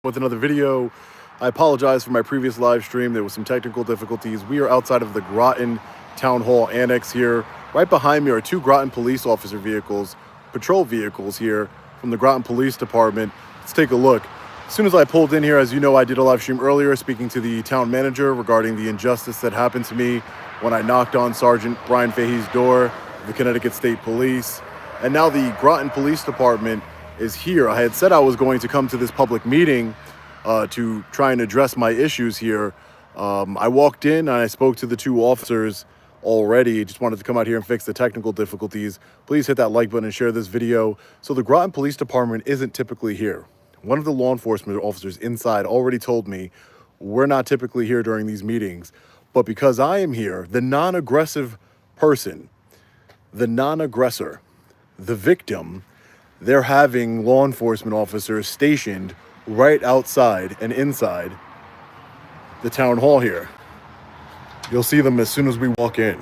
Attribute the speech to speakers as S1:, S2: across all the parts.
S1: with another video. I apologize for my previous live stream. There was some technical difficulties. We are outside of the Groton Town Hall Annex here. Right behind me are two Groton police officer vehicles, patrol vehicles here from the Groton Police Department. Let's take a look. As soon as I pulled in here, as you know, I did a live stream earlier speaking to the town manager regarding the injustice that happened to me when I knocked on Sergeant Bryan Fahey's door, the Connecticut State Police. And now the Groton Police Department is here. I had said I was going to come to this public meeting to try and address my issues here. I walked in and I spoke to the two officers already. Just wanted to come out here and fix the technical difficulties. Please hit that like button and share this video. So the Groton Police Department isn't typically here. One of the law enforcement officers inside already told me we're not typically here during these meetings, but because I am here, the non-aggressive person, the non-aggressor, the victim, they're having law enforcement officers stationed right outside and inside the town hall here. You'll see them as soon as we walk in.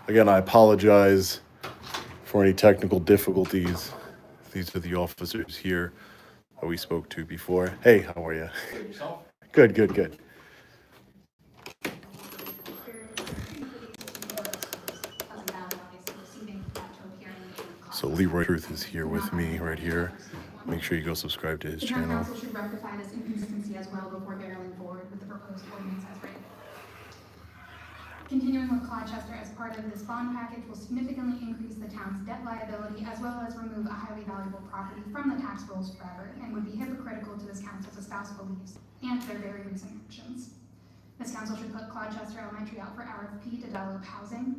S1: Again, I apologize for any technical difficulties. These are the officers here that we spoke to before. Hey, how are you? Good, good, good. So Leroy Truth is here with me right here. Make sure you go subscribe to his channel.
S2: The town council should rectify this inconsistency as well before barreling forward with the proposed ordinance as written. Continuing with Colchester as part of this bond package will significantly increase the town's debt liability as well as remove a highly valuable property from the tax rolls forever and would be hypocritical to this council's espoused beliefs and to their very recent actions. This council should put Colchester Elementary out for RFP to develop housing,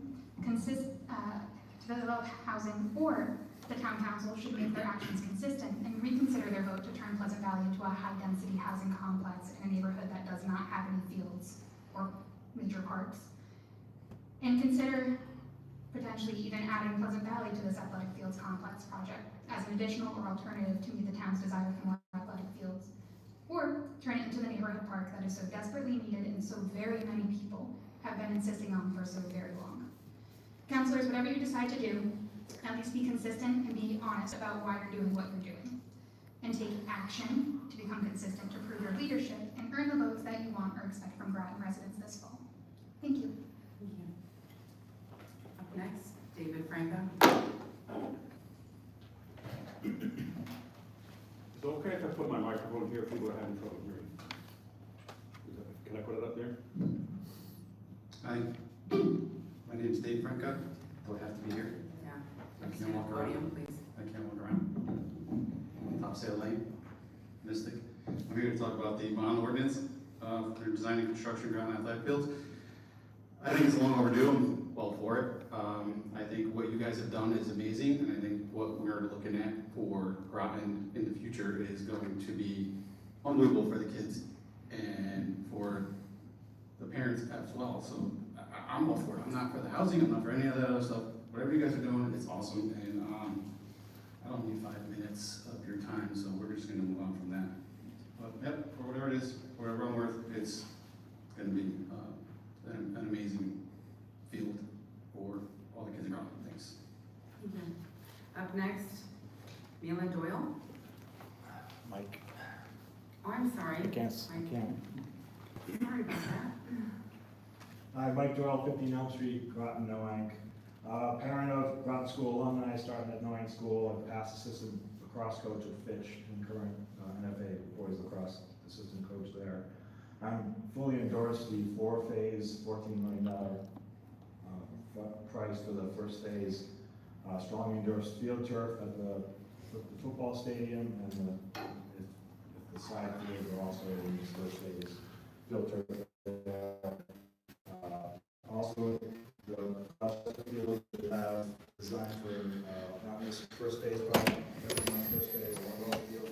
S2: or the town council should make their actions consistent and reconsider their vote to turn Pleasant Valley into a high-density housing complex in a neighborhood that does not have any fields or major parks. And consider potentially even adding Pleasant Valley to this athletic fields complex project as an additional or alternative to meet the town's desire for more athletic fields. Or turn it into the neighborhood park that is so desperately needed and so very many people have been insisting on for so very long. Councilors, whatever you decide to do, at least be consistent and be honest about why you're doing what you're doing. And take action to become consistent to prove your leadership and earn the votes that you want or expect from Groton residents this fall. Thank you.
S3: Thank you. Up next, David Franco.
S4: Is it okay if I put my microphone here? People are having trouble hearing. Can I put it up there?
S5: Hi, my name is Dave Franco. Do I have to be here?
S3: Yeah.
S5: I can't
S3: Stand
S5: walk
S3: at the podium,
S5: around.
S3: please.
S5: I can't walk around. Top Sale Lane, Mystic. I'm here to talk about the bond ordinance for designing construction ground athletic fields. I think it's long overdue. I'm well for it. I think what you guys have done is amazing, and I think what we're looking at for Groton in the future is going to be unbelievable for the kids and for the parents as well. So I'm all for it. I'm not for the housing. I'm not for any of that other stuff. Whatever you guys are doing, it's awesome. And I don't need 5 minutes of your time, so we're just going to move on from that. But yep, for whatever it is, whatever I'm worth, it's going to be an amazing field for all the kids around. Thanks.
S3: Up next, Mila Doyle.
S6: Mike.
S3: Oh, I'm sorry.
S6: I can't.
S3: Sorry about that.
S6: Hi, Mike Doyle, 15 Elm Street, Groton, Noank. Parent of Groton School alumni, started at Noank School, and past assistant lacrosse coach at Fitch, and current NFA boys lacrosse assistant coach there. I'm fully endorsed the four-phase, $14 million price for the first phase. Strongly endorsed field turf at the football stadium, and if the side fields are also in this first phase, field turf there. Also, the field have designed for not just first phase project, but first phase, one field.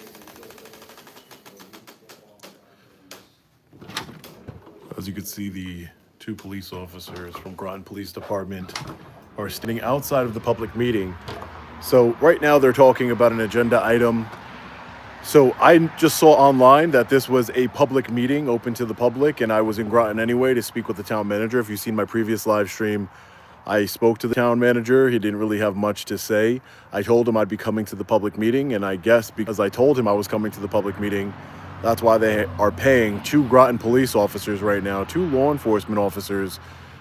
S1: As you can see, the two police officers from Groton Police Department are standing outside of the public meeting. So right now they're talking about an agenda item. So I just saw online that this was a public meeting open to the public, and I was in Groton anyway to speak with the town manager. If you've seen my previous live stream, I spoke to the town manager. He didn't really have much to say. I told him I'd be coming to the public meeting, and I guess because I told him I was coming to the public meeting, that's why they are paying 2 Groton police officers right now, 2 law enforcement officers,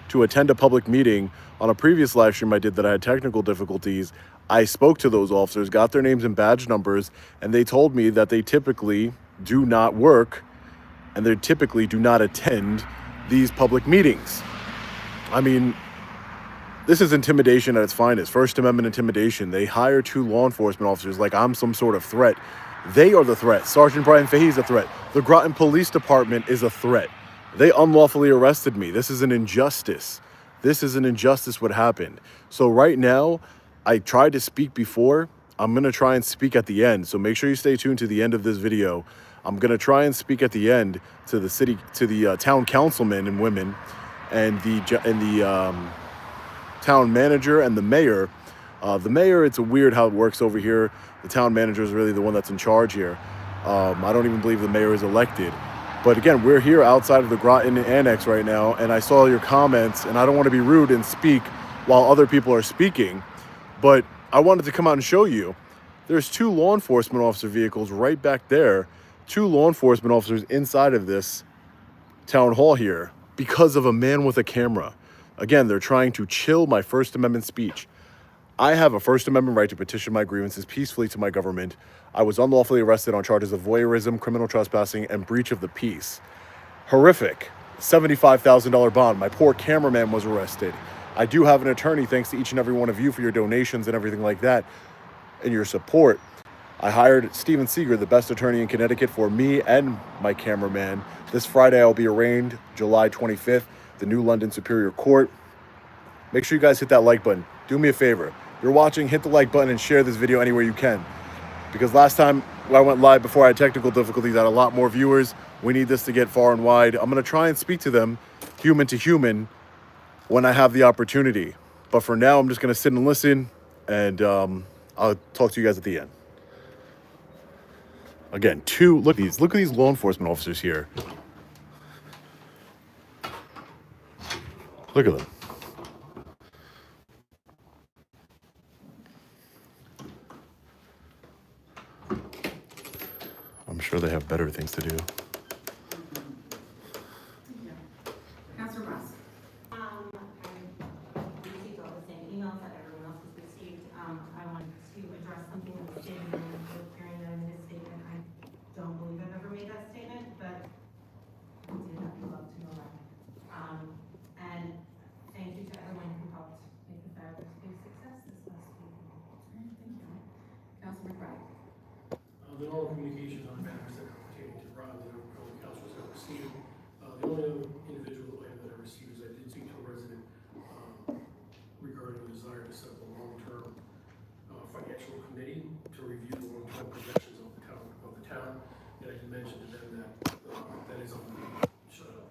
S1: to attend a public meeting. On a previous live stream I did that I had technical difficulties, I spoke to those officers, got their names and badge numbers, and they told me that they typically do not work and they typically do not attend these public meetings. I mean, this is intimidation at its finest. First Amendment intimidation. They hire 2 law enforcement officers like I'm some sort of threat. They are the threat. Sergeant Bryan Fahey is a threat. The Groton Police Department is a threat. They unlawfully arrested me. This is an injustice. This is an injustice what happened. So right now, I tried to speak before. I'm going to try and speak at the end. So make sure you stay tuned to the end of this video. I'm going to try and speak at the end to the town councilmen and women and the town manager and the mayor. The mayor, it's weird how it works over here. The town manager is really the one that's in charge here. I don't even believe the mayor is elected. But again, we're here outside of the Groton Annex right now, and I saw your comments, and I don't want to be rude and speak while other people are speaking, but I wanted to come out and show you. There's 2 law enforcement officer vehicles right back there, 2 law enforcement officers inside of this town hall here because of a man with a camera. Again, they're trying to chill my First Amendment speech. I have a First Amendment right to petition my grievances peacefully to my government. I was unlawfully arrested on charges of voyeurism, criminal trespassing, and breach of the peace. Horrific. $75,000 bond. My poor cameraman was arrested. I do have an attorney, thanks to each and every one of you for your donations and everything like that, and your support. I hired Steven Seeger, the best attorney in Connecticut, for me and my cameraman. This Friday, I'll be arraigned, July 25th, the New London Superior Court. Make sure you guys hit that like button. Do me a favor. If you're watching, hit the like button and share this video anywhere you can. Because last time I went live before I had technical difficulties, I had a lot more viewers. We need this to get far and wide. I'm going to try and speak to them human to human when I have the opportunity. But for now, I'm just going to sit and listen, and I'll talk to you guys at the end. Again, look at these law enforcement officers here. Look at them. I'm sure they have better things to do.
S3: Councilor Ross.
S7: I received all the same emails that everyone else has received. I wanted to address something that was stated in the public hearing that in his statement. I don't believe I've ever made that statement, but I did. I'd love to know that. And thank you to everyone who helped make the fabric a success this last week.
S3: Thank you. Councilor McBride.
S8: The normal communications on matters that are pertaining to Rob that the councils have received. The only other individual item that I received is I did speak to a resident regarding the desire to set up a long-term financial committee to review the long-term projections of the town. And I did mention to them that that is on the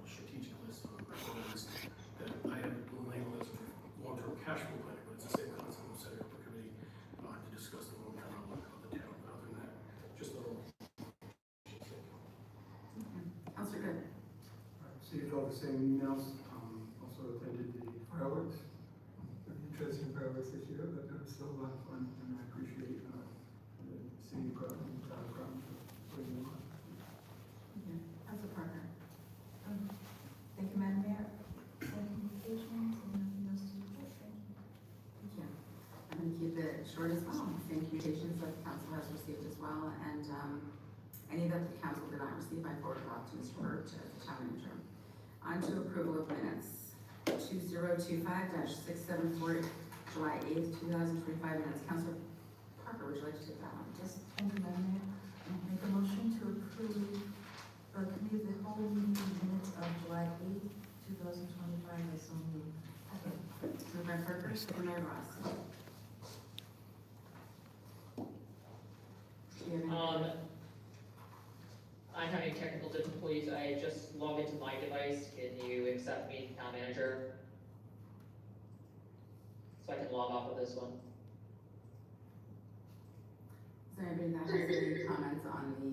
S8: strategic list that I haven't labeled as a long-term cash flow planning, but it's the same concept of setting up a committee to discuss the long-term outlook of the town. Other than that, just a little.
S3: Councilor Good.
S9: Received all the same emails, also attended the fireworks. Very interesting fireworks this year, but it was still a lot of fun, and I appreciate the city of Groton, the town of Groton for putting them on.
S3: Councilor Parker.
S7: Thank you, Madam Mayor. Communications and nothing else to report. Thank you.
S3: Thank you. I'm going to keep it short as well. Same communications that the council has received as well, and any that the council did not receive, I forwarded off to Mr. Burt as the town manager. On to approval of minutes. 2025-674, July 8th, 2025 minutes. Councilor Parker, would you like to take that one?
S7: Yes, thank you, Madam Mayor. Make a motion to approve the committee of the whole meeting minutes of July 8th, 2025. I so moved. Okay.
S3: Moved by Parker, second by Ross. Do you have any?
S10: I'm having technical difficulties. I just logged into my device. Can you accept me, town manager? So I can log off of this one.
S3: Is there anybody that has any comments on the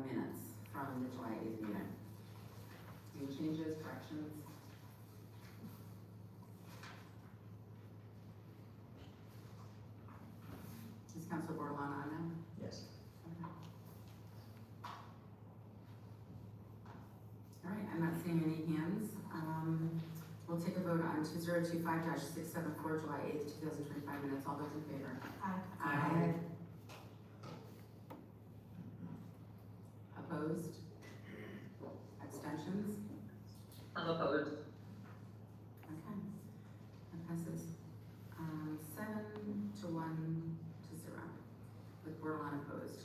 S3: minutes from the July 8th meeting? Any changes, corrections? All right, I'm not seeing any hands. We'll take a vote on 2025-674, July 8th, 2025 minutes. All those in favor? Aye. Opposed? Abstentions?
S10: I'm opposed.
S3: Okay. That passes 7 to 1 to 0, with borderline opposed.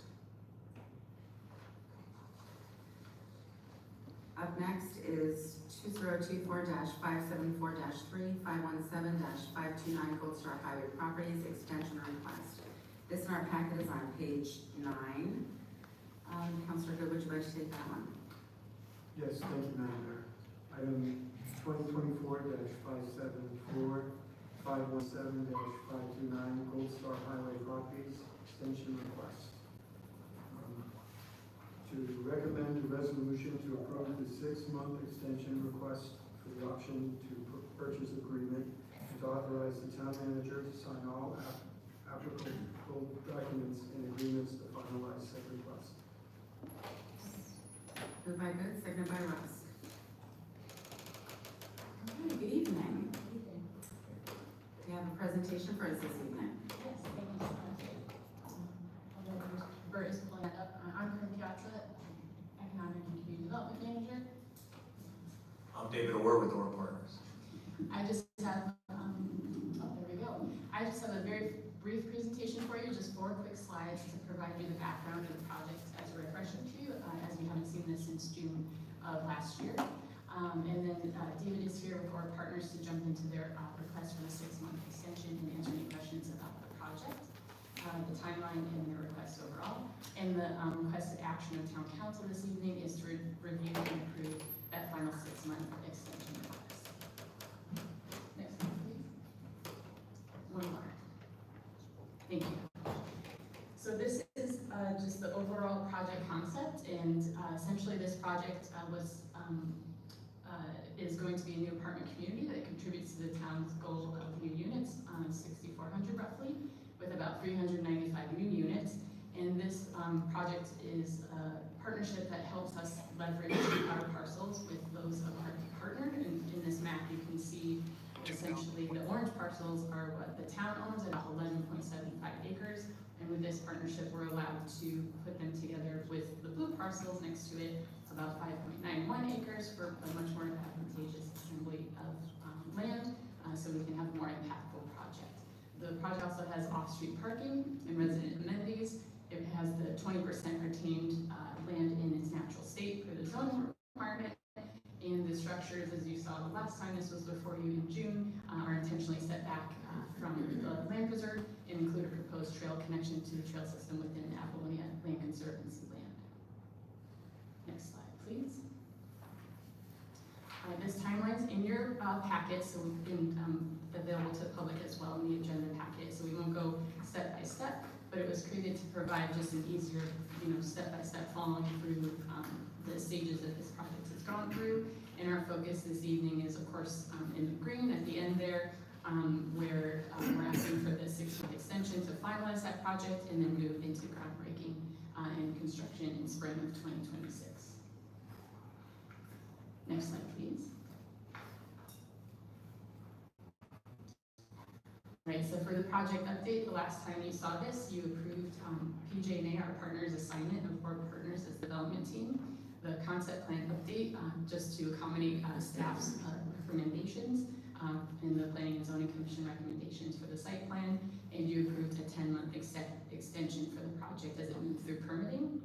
S3: Up next is 2024-574-3, 517-529 Goldstar Highway Properties Extension Request. This in our packet is on page 9. Councilor Good, would you like to take that one?
S9: Yes, thank you, Madam Mayor. Item 2024-574, 517-529 Goldstar Highway Properties Extension Request. To recommend a resolution to approve the 6-month extension request for the option to purchase agreement and to authorize the town manager to sign all applicable documents and agreements to finalize said request.
S3: Moved by Good, seconded by Russ. Okay, good evening. Do you have a presentation for us this evening?
S11: Yes, thank you so much. Although Bert is pulling that up, I'm from Piazza, Economic and Community Development Manager.
S12: I'm David Orr with Orr Partners.
S11: I just have, there we go. I just have a very brief presentation for you, just 4 quick slides to provide you the background of the project as a refresher to you, as we haven't seen this since June of last year. And then David is here with Orr Partners to jump into their request for the 6-month extension and answer any questions about the project, the timeline and their request overall. And the requested action of Town Council this evening is to review and approve that final 6-month extension request. Next slide, please. One more. Thank you. So this is just the overall project concept, and essentially this project is going to be a new apartment community that contributes to the town's goal of new units, 6,400 roughly, with about 395 new units. And this project is a partnership that helps us leverage our parcels with those of our partner. And in this map, you can see essentially the orange parcels are what the town owns, about 11.75 acres. And with this partnership, we're allowed to put them together with the blue parcels next to it, about 5.91 acres for a much more advantageous assembly of land, so we can have a more impactful project. The project also has off-street parking and resident amenities. It has the 20% retained land in its natural state for the zoning requirement. And the structures, as you saw the last time this was before you in June, are intentionally set back from the land preserve and include a proposed trail connection to the trail system within the Apollonia Land Conservancy land. Next slide, please. This timeline's in your packet, so available to the public as well in the agenda packet. So we won't go step by step, but it was created to provide just an easier, step by step following through the stages that this project has gone through. And our focus this evening is, of course, in the green at the end there, where we're asking for the 6-month extension to finalize that project and then move into groundbreaking and construction in spring of 2026. Next slide, please. Right, so for the project update, the last time you saw this, you approved PJ&A, our partner's assignment of Orr Partners as the development team. The concept plan update, just to accommodate staff's recommendations in the Planning and Zoning Commission recommendations for the site plan, and you approved a 10-month extension for the project as it moved through permitting.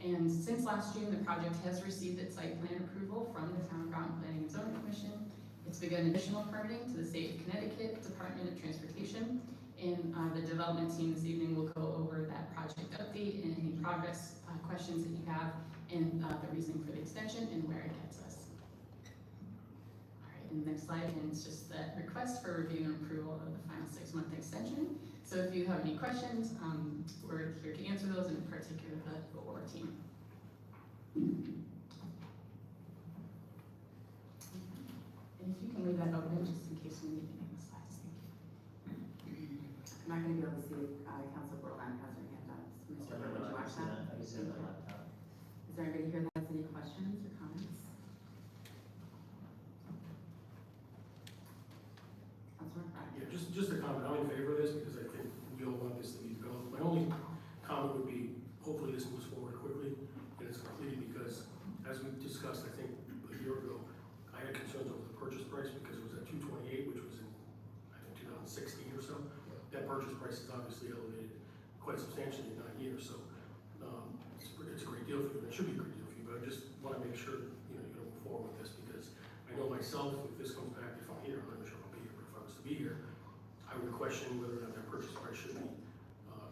S11: And since last June, the project has received its site plan approval from the Town of Groton Planning and Zoning Commission. It's begun additional permitting to the State of Connecticut Department of Transportation, and the development team this evening will go over that project update and any progress questions that you have, and the reasoning for the extension and where it gets us. All right, and the next slide, and it's just that request for review and approval of the final 6-month extension. So if you have any questions, we're here to answer those, in particular the OR team. And if you can leave that open, just in case we need any of the slides, thank you.
S3: I'm not going to be able to see if Councilor Borland has her hand up. So Mr. Burr, would you watch that?
S12: I can see that laptop.
S3: Is there anybody here that has any questions or comments?
S8: price is obviously elevated quite substantially in 9 years, so, it's a great deal for you, and it should be a great deal for you, but I just wanna make sure, you know, you're gonna move forward with this, because I know myself, if this comes back, if I'm here, I'm not even sure I'll be here, but if I was to be here, I would question whether or not that purchase price should be,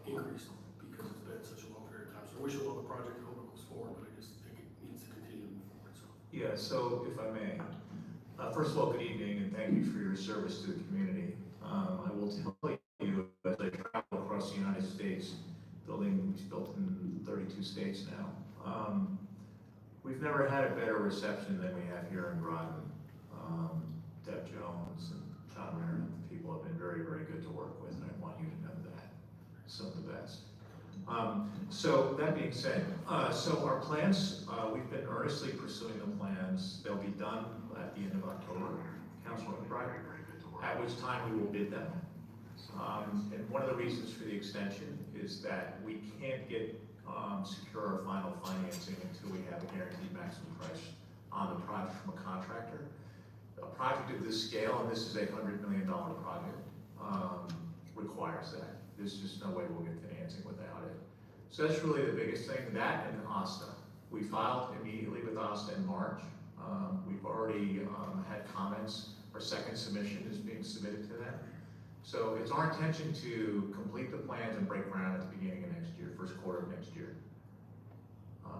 S8: increased, because it's been such a long period of time, so I wish you well the project, I hope it goes forward, but I just think it needs to continue to move forward, so.
S12: Yeah, so if I may, first of all, good evening, and thank you for your service to the community. I will tell you, as I travel across the United States, buildings built in 32 states now, we've never had a better reception than we have here in Groton. Deb Jones and John Marin, the people have been very, very good to work with, and I want you to know that. Some of the best. So that being said, so our plans, we've been earnestly pursuing the plans. They'll be done at the end of October, Councilor Bryan, at which time we will bid them. And one of the reasons for the extension is that we can't get secure our final financing until we have a guaranteed maximum price on the project from a contractor. A project of this scale, and this is a $100 million project, requires that. There's just no way we'll get financing without it. So that's really the biggest thing, that and OSTA. We filed immediately with OSTA in March. We've already had comments. Our second submission is being submitted to them. So it's our intention to complete the plans and break ground at the beginning of next year, first quarter of next year.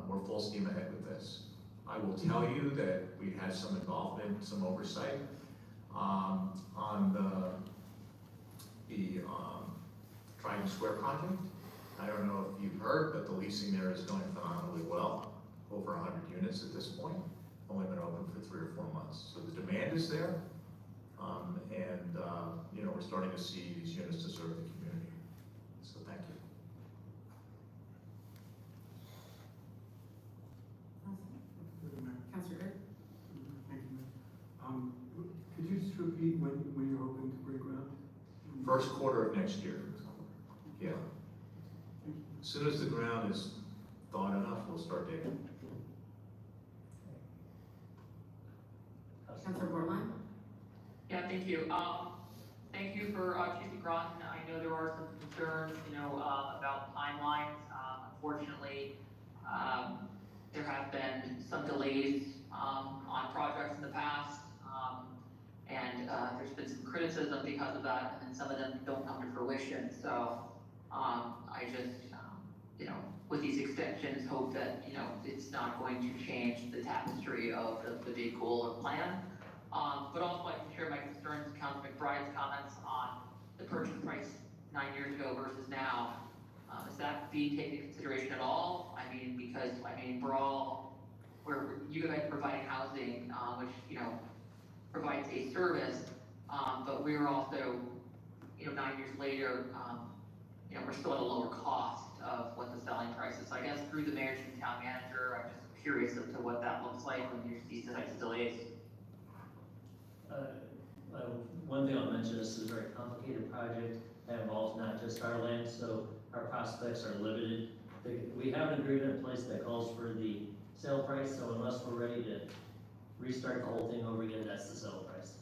S12: We're full steam ahead with this. I will tell you that we had some involvement, some oversight on the Trident Square project. I don't know if you've heard, but the leasing there is going phenomenally well. Over 100 units at this point. Only been open for 3 or 4 months. So the demand is there. You know, we're starting to see these units to serve the community. So thank you.
S3: Councilor Good?
S9: Thank you, Mayor. Could you just repeat when you're hoping to break ground?
S12: First quarter of next year. Yeah. As soon as the ground is thawed enough, we'll start digging.
S3: Councilor Borderline?
S10: Yeah, thank you. Thank you for choosing Groton. I know there are some concerns, you know, about timelines. Unfortunately, there have been some delays on projects in the past, and there's been some criticism because of that, and some of them don't come to fruition. So I just, you know, with these extensions, hope that, you know, it's not going to change the tapestry of the big goal or plan. But also I can share my concerns with Councilor McBride's comments on the purchase price 9 years ago versus now. Is that being taken into consideration at all? I mean, because, I mean, you guys providing housing, which, you know, provides a service, but we're also, you know, 9 years later, you know, we're still at a lower cost of what the selling price is. So I guess through the mayor and town manager, I'm just curious as to what that looks like when you see such delays.
S13: One thing I'll mention, this is a very complicated project that involves not just our land, so our prospects are limited. We have an agreement in place that calls for the sale price, so unless we're ready to restart the whole thing over again, that's the sale price.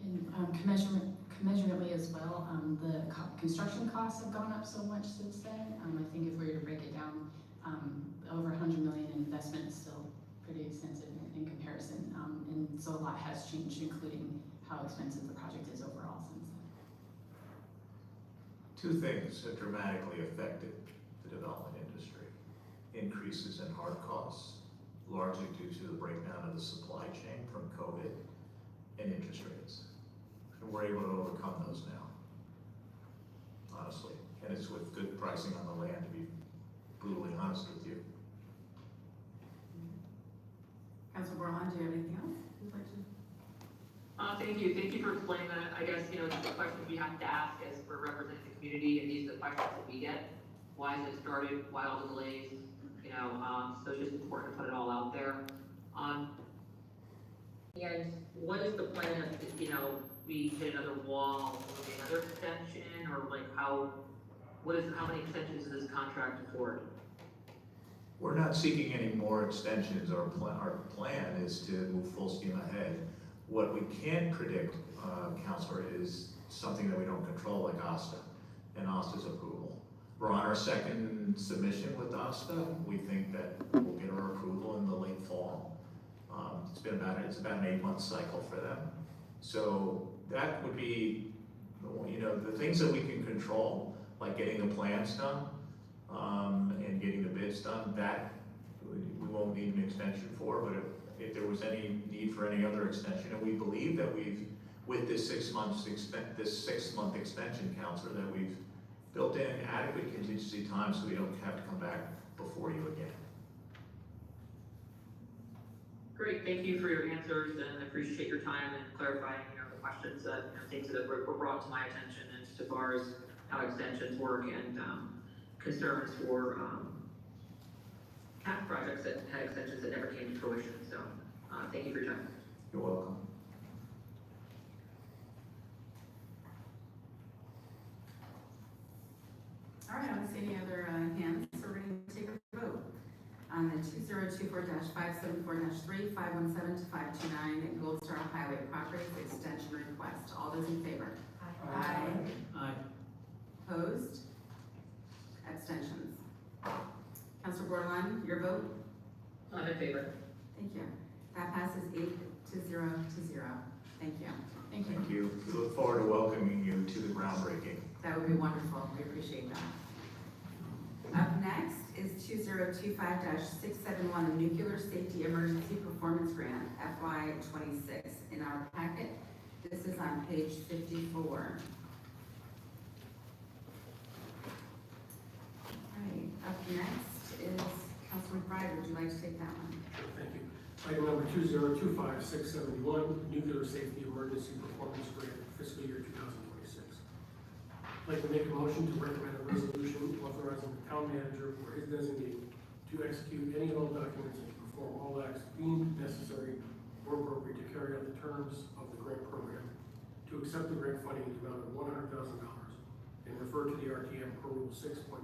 S11: And commensurately as well, the construction costs have gone up so much since then. I think if we were to break it down, over $100 million in investment is still pretty extensive in comparison. And so a lot has changed, including how expensive the project is overall since then.
S12: 2 things have dramatically affected the development industry. Increases in hard costs, largely due to the breakdown of the supply chain from COVID, and interest rates. And we're able to overcome those now, honestly. And it's with good pricing on the land, to be brutally honest with you.
S3: Councilor Borderline, do you have anything else you'd like to?
S10: Thank you for explaining that. I guess, you know, these are questions we have to ask as we're representing the community, and these are the questions that we get. Why has it started? Why all the delays? You know, so it's just important to put it all out there. And what is the plan if, you know, we hit another wall, will be another extension, or like how many extensions does this contract afford?
S12: We're not seeking any more extensions. Our plan is to move full steam ahead. What we can predict, Councilor, is something that we don't control like ASTA and ASTA's approval. We're on our second submission with ASTA. We think that we'll get our approval in the late fall. It's about an 8-month cycle for them. So that would be, the things that we can control, like getting the plans done, and getting the bids done, that we won't need an extension for, but if there was any need for any other extension, and we believe that with this 6 month extension, Counselor, that we've built in adequate contingency time so we don't have to come back before you again.
S10: Great, thank you for your answers and appreciate your time and clarifying, the questions that, things that were brought to my attention as far as how extensions work and, concerns for, past projects that had extensions that never came to fruition. So, thank you for your time.
S12: You're welcome.
S3: All right, I don't see any other hands, so we're going to take a vote on the 2024-574-3, 517 to 529 Goldstar Highway Properties Extension Request. All those in favor? Aye.
S9: Aye.
S3: Opposed? Abstentions? Councilor Bordelon, your vote?
S10: I'm in favor.
S3: Thank you. That passes 8 to 0 to 0. Thank you.
S11: Thank you.
S12: Thank you. We look forward to welcoming you to the groundbreaking.
S3: That would be wonderful. We appreciate that. Up next is 2025-671, the Nuclear Safety Emergency Performance Grant, FY26. In our packet, this is on page 54. All right, up next is Councilman Bryan. Would you like to take that one?
S8: Thank you. Item number 2025671, Nuclear Safety Emergency Performance Grant, fiscal year 2026. I'd like to make a motion to recommend a resolution authorizing the town manager or his designee to execute any and all documents and to perform all acts deemed necessary or appropriate to carry out the terms of the grant program, to accept the grant funding in the amount of $100,000 and refer to the RTM per Rule 6.5.3.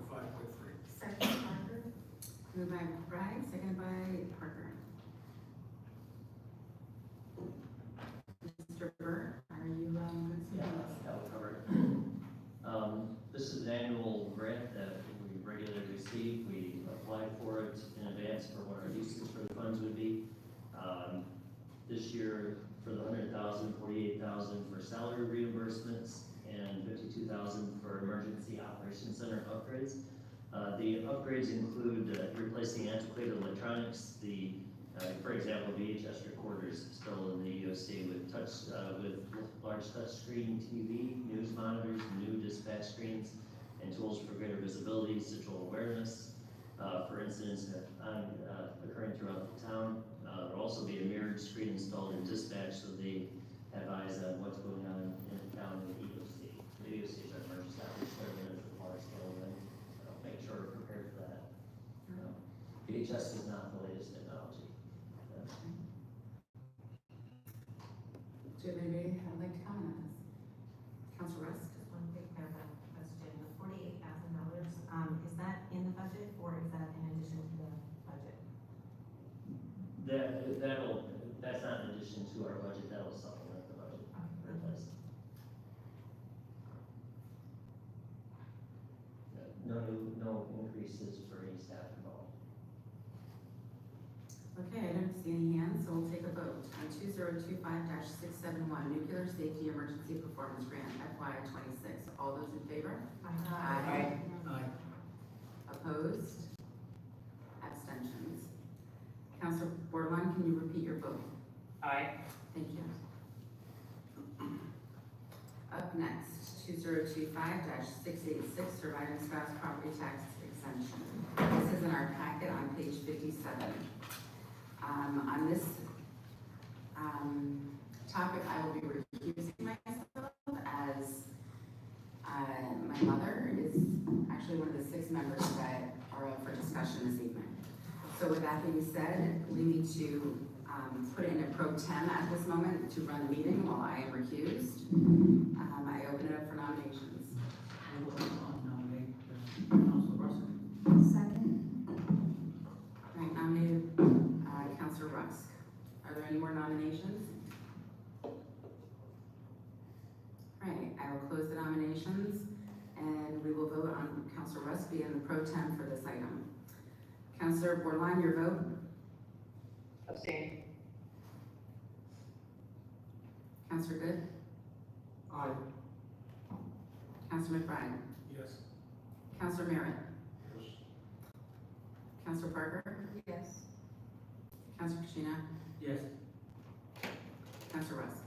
S3: Second, Parker. Moved by Bryan, seconded by Parker. Mr. Burr, are you good?
S13: Yeah, that'll cover it. This is an annual grant that we regularly receive. We apply for it in advance for what our uses for the funds would be. This year, for the $100,000, $48,000 for salary reimbursements and $52,000 for emergency operations center upgrades. The upgrades include replacing antiquated electronics. For example, VHS recorders still in the USC with large touchscreen TV, news monitors, new dispatch screens, and tools for greater visibility, central awareness for incidents occurring throughout the town. There'll also be a mirrored screen installed in dispatch so they have eyes on what's going on in the town in the EOC. The EOC is our emergency outreach service for large scale events. Make sure we're prepared for that. VHS is not the latest technology.
S3: Do you have anybody who'd like to comment on this? Councilor Rusk?
S7: Just one quick clarifying question, the $48,000, is that in the budget or is that in addition to the budget?
S13: That's not in addition to our budget, that'll supplement the budget. Replace. No increases for any staff involved.
S3: Okay, I don't see any hands, so we'll take a vote on 2025-671, Nuclear Safety Emergency Performance Grant, FY26. All those in favor?
S11: Aye.
S9: Aye.
S3: Opposed? Abstentions? Councilor Bordelon, can you repeat your vote?
S10: Aye.
S3: Thank you. Up next, 2025-686, Surviving Spouse Property Tax Exemption. This is in our packet on page 57. On this topic, I will be recusing myself as my mother is actually one of the 6 members that are up for discussion this evening. So with that being said, we need to put in a pro tem at this moment to run the meeting while I am recused. I open it up for nominations.
S9: I will nominate Councilor Rusk.
S11: Second.
S3: All right, nominated Councilor Rusk. Are there any more nominations? All right, I will nominations, and we will vote on Counselor Russ being the pro tem for this item. Counselor Bordelon, your vote?
S10: Abstain.
S3: Counselor Good?
S9: Aye.
S3: Counselor McBride?
S8: Yes.
S3: Counselor Merritt?
S4: Yes.
S3: Counselor Parker?
S11: Yes.
S3: Counselor Kushina?
S8: Yes.
S3: Counselor Russ?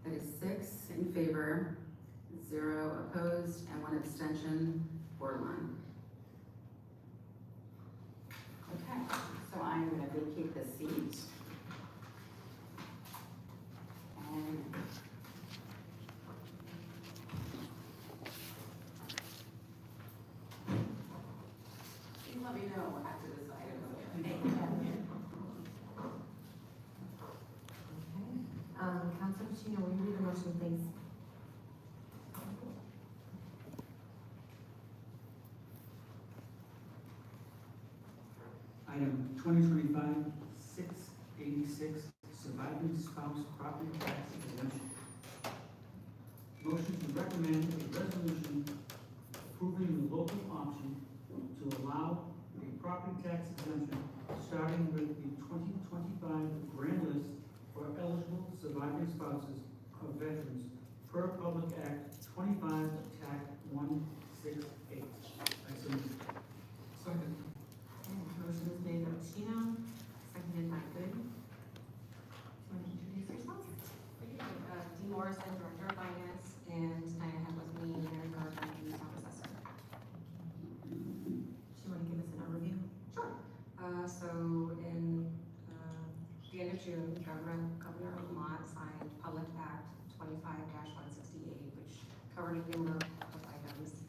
S3: That is 6 in favor, 0 opposed, and 1 abstention. Bordelon. Okay, so I'm gonna vacate the seat. And please let me know after this item is okay.
S7: Councilor Pacino, will you read the motion, please?
S14: Item 2025-686, surviving spouse property tax exemption. Motion to recommend a resolution approving the local option to allow a property tax exemption starting with the 2025 grand list for eligible surviving spouses of veterans per Public Act 25 TAC 168. I so move.
S9: Second.
S7: Motion is made by Pacino, seconded by Good. Do you want to introduce yourself?
S15: Dee Morrison, Director of Finance, and tonight I have with me Mary Garden, the Town Assessor.
S7: Do you want to give us an overview?
S15: Sure. So in the end of June, Governor Lamont signed Public Act 25-168, which covered a number of items.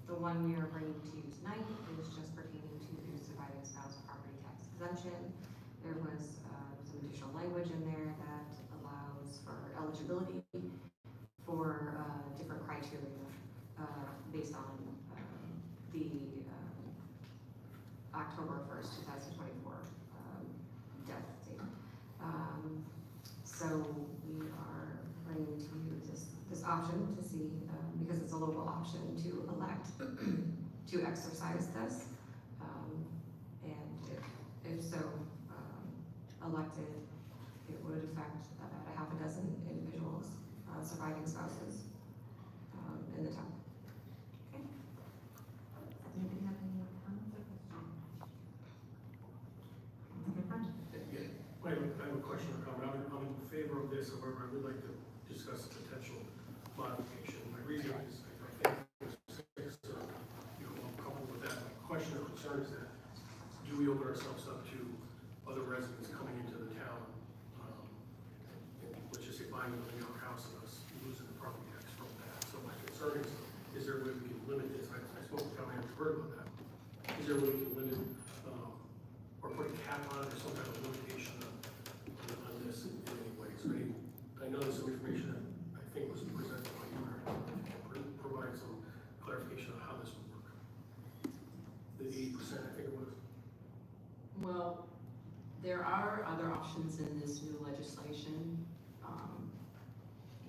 S15: The one we are bringing to you tonight is just pertaining to the surviving spouse property tax exemption. There was some additional language in there that allows for eligibility for different criteria based on the October 1st, 2024 death date. So we are bringing to you this option to see, because it's a local option, to elect to exercise this. And if so elected, it would affect about a half a dozen individuals, surviving spouses in the town.
S7: Okay. Does anybody have any comments or questions?
S8: I have a question or comment. I'm in favor of this, however, I would like to discuss a potential modification. My reason is, I think there's 6, or, I'm coupled with that. My question or concern is that, do we open ourselves up to other residents coming into the town? And let's just say buying a young house and us losing the property tax from that. So my concern is there a way we can limit this? I spoke with town manager Bird about that. Is there a way we can limit, or put a cap on it, or some kind of limitation on this in any way? So I know there's some information that I think was presented by you, Mary. If you can provide some clarification on how this would work. The 80%, I think it was.
S3: Well, there are other options in this new legislation.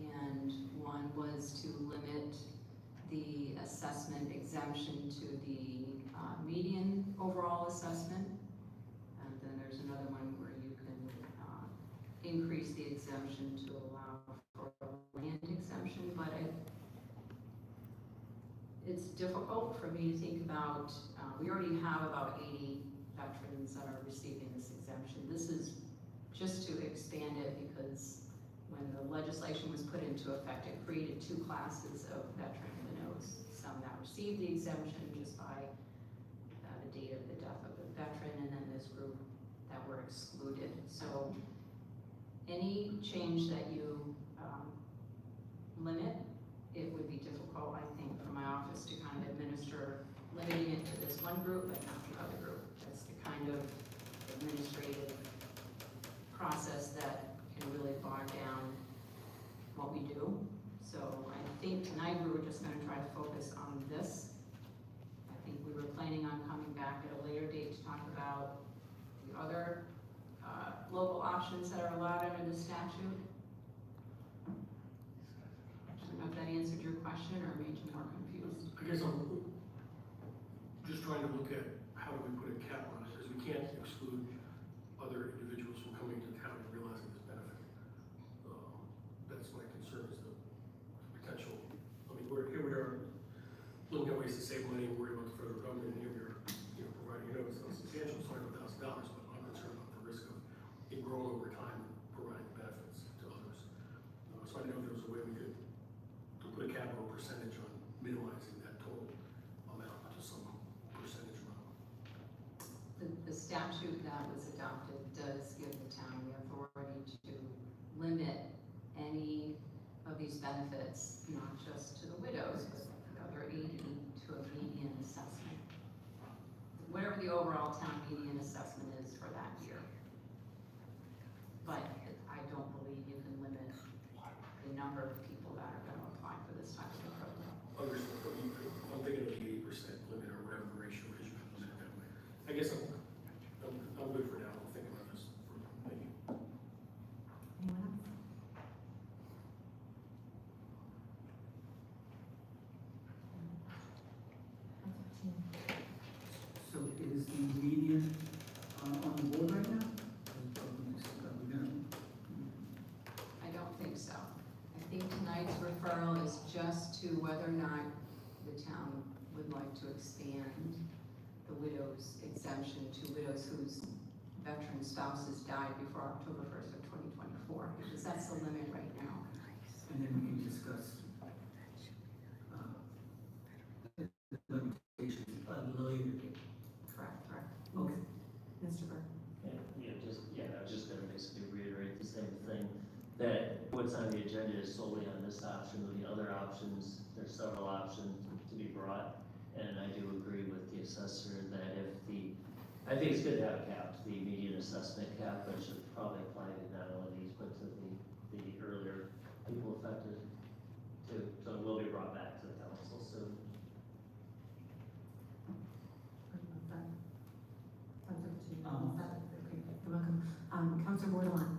S3: And one was to limit the assessment exemption to the median overall assessment. And then there's another one where you can increase the exemption to allow for land exemption, but it's difficult for me to think about. We already have about 80 veterans that are receiving this exemption. This is just to expand it because when the legislation was put into effect, it created 2 classes of veteran. And there was some that received the exemption just by the date of the death of the veteran, and then this group that were excluded. So any change that you limit, it would be difficult, I think, for my office to kind of administer, limiting it to this one group but not the other group. That's the kind of administrative process that can really bog down what we do. So I think tonight we were just going to try to focus on this. I think we were planning on coming back at a later date to talk about the other local options that are allowed under the statute.
S11: know if that answered your question or made you more confused.
S8: I guess I'm just trying to look at how do we put a cap on it, because we can't exclude other individuals from coming to town and realizing this benefit. That's my concern, is the potential. I mean, here we are looking at ways to save money and worry about the federal government, and here we are, providing, it's not substantial, it's $5,000, but I'm concerned about the risk of it growing over time and providing benefits to others. So I didn't know if there was a way we could put a cap or a percentage on minimizing that total amount to some percentage amount.
S3: The statute that was adopted does give the town the authority to limit any of these benefits, not just to the widows, but the other 80 to a median assessment. Whatever the overall town median assessment is for that year. But I don't believe you can limit the number of people that are gonna apply for this type of program.
S8: Others, I'm thinking of the 80% limit or whatever the ratio is, you can limit it that way. I guess I'm good for now, I'll think about this for maybe.
S3: Anyone else?
S14: So is the median on the board right now?
S3: I don't think so. I think tonight's referral is just to whether or not the town would like to expand the widow's exemption to widows whose veteran spouses died before October 1st of 2024, because that's the limit right now.
S14: And then we can discuss the limitations at a later date.
S3: Correct.
S14: Okay.
S3: Mr. Burke?
S13: I was just gonna basically reiterate the same thing, that what's on the agenda is solely on this option. With the other options, there's several options to be brought, and I do agree with the assessor that I think it's good to have a cap, the median assessment cap, but it should probably apply to not only these, but to the earlier people affected too. So it will be brought back to the council soon.
S3: Councilor Bordelon.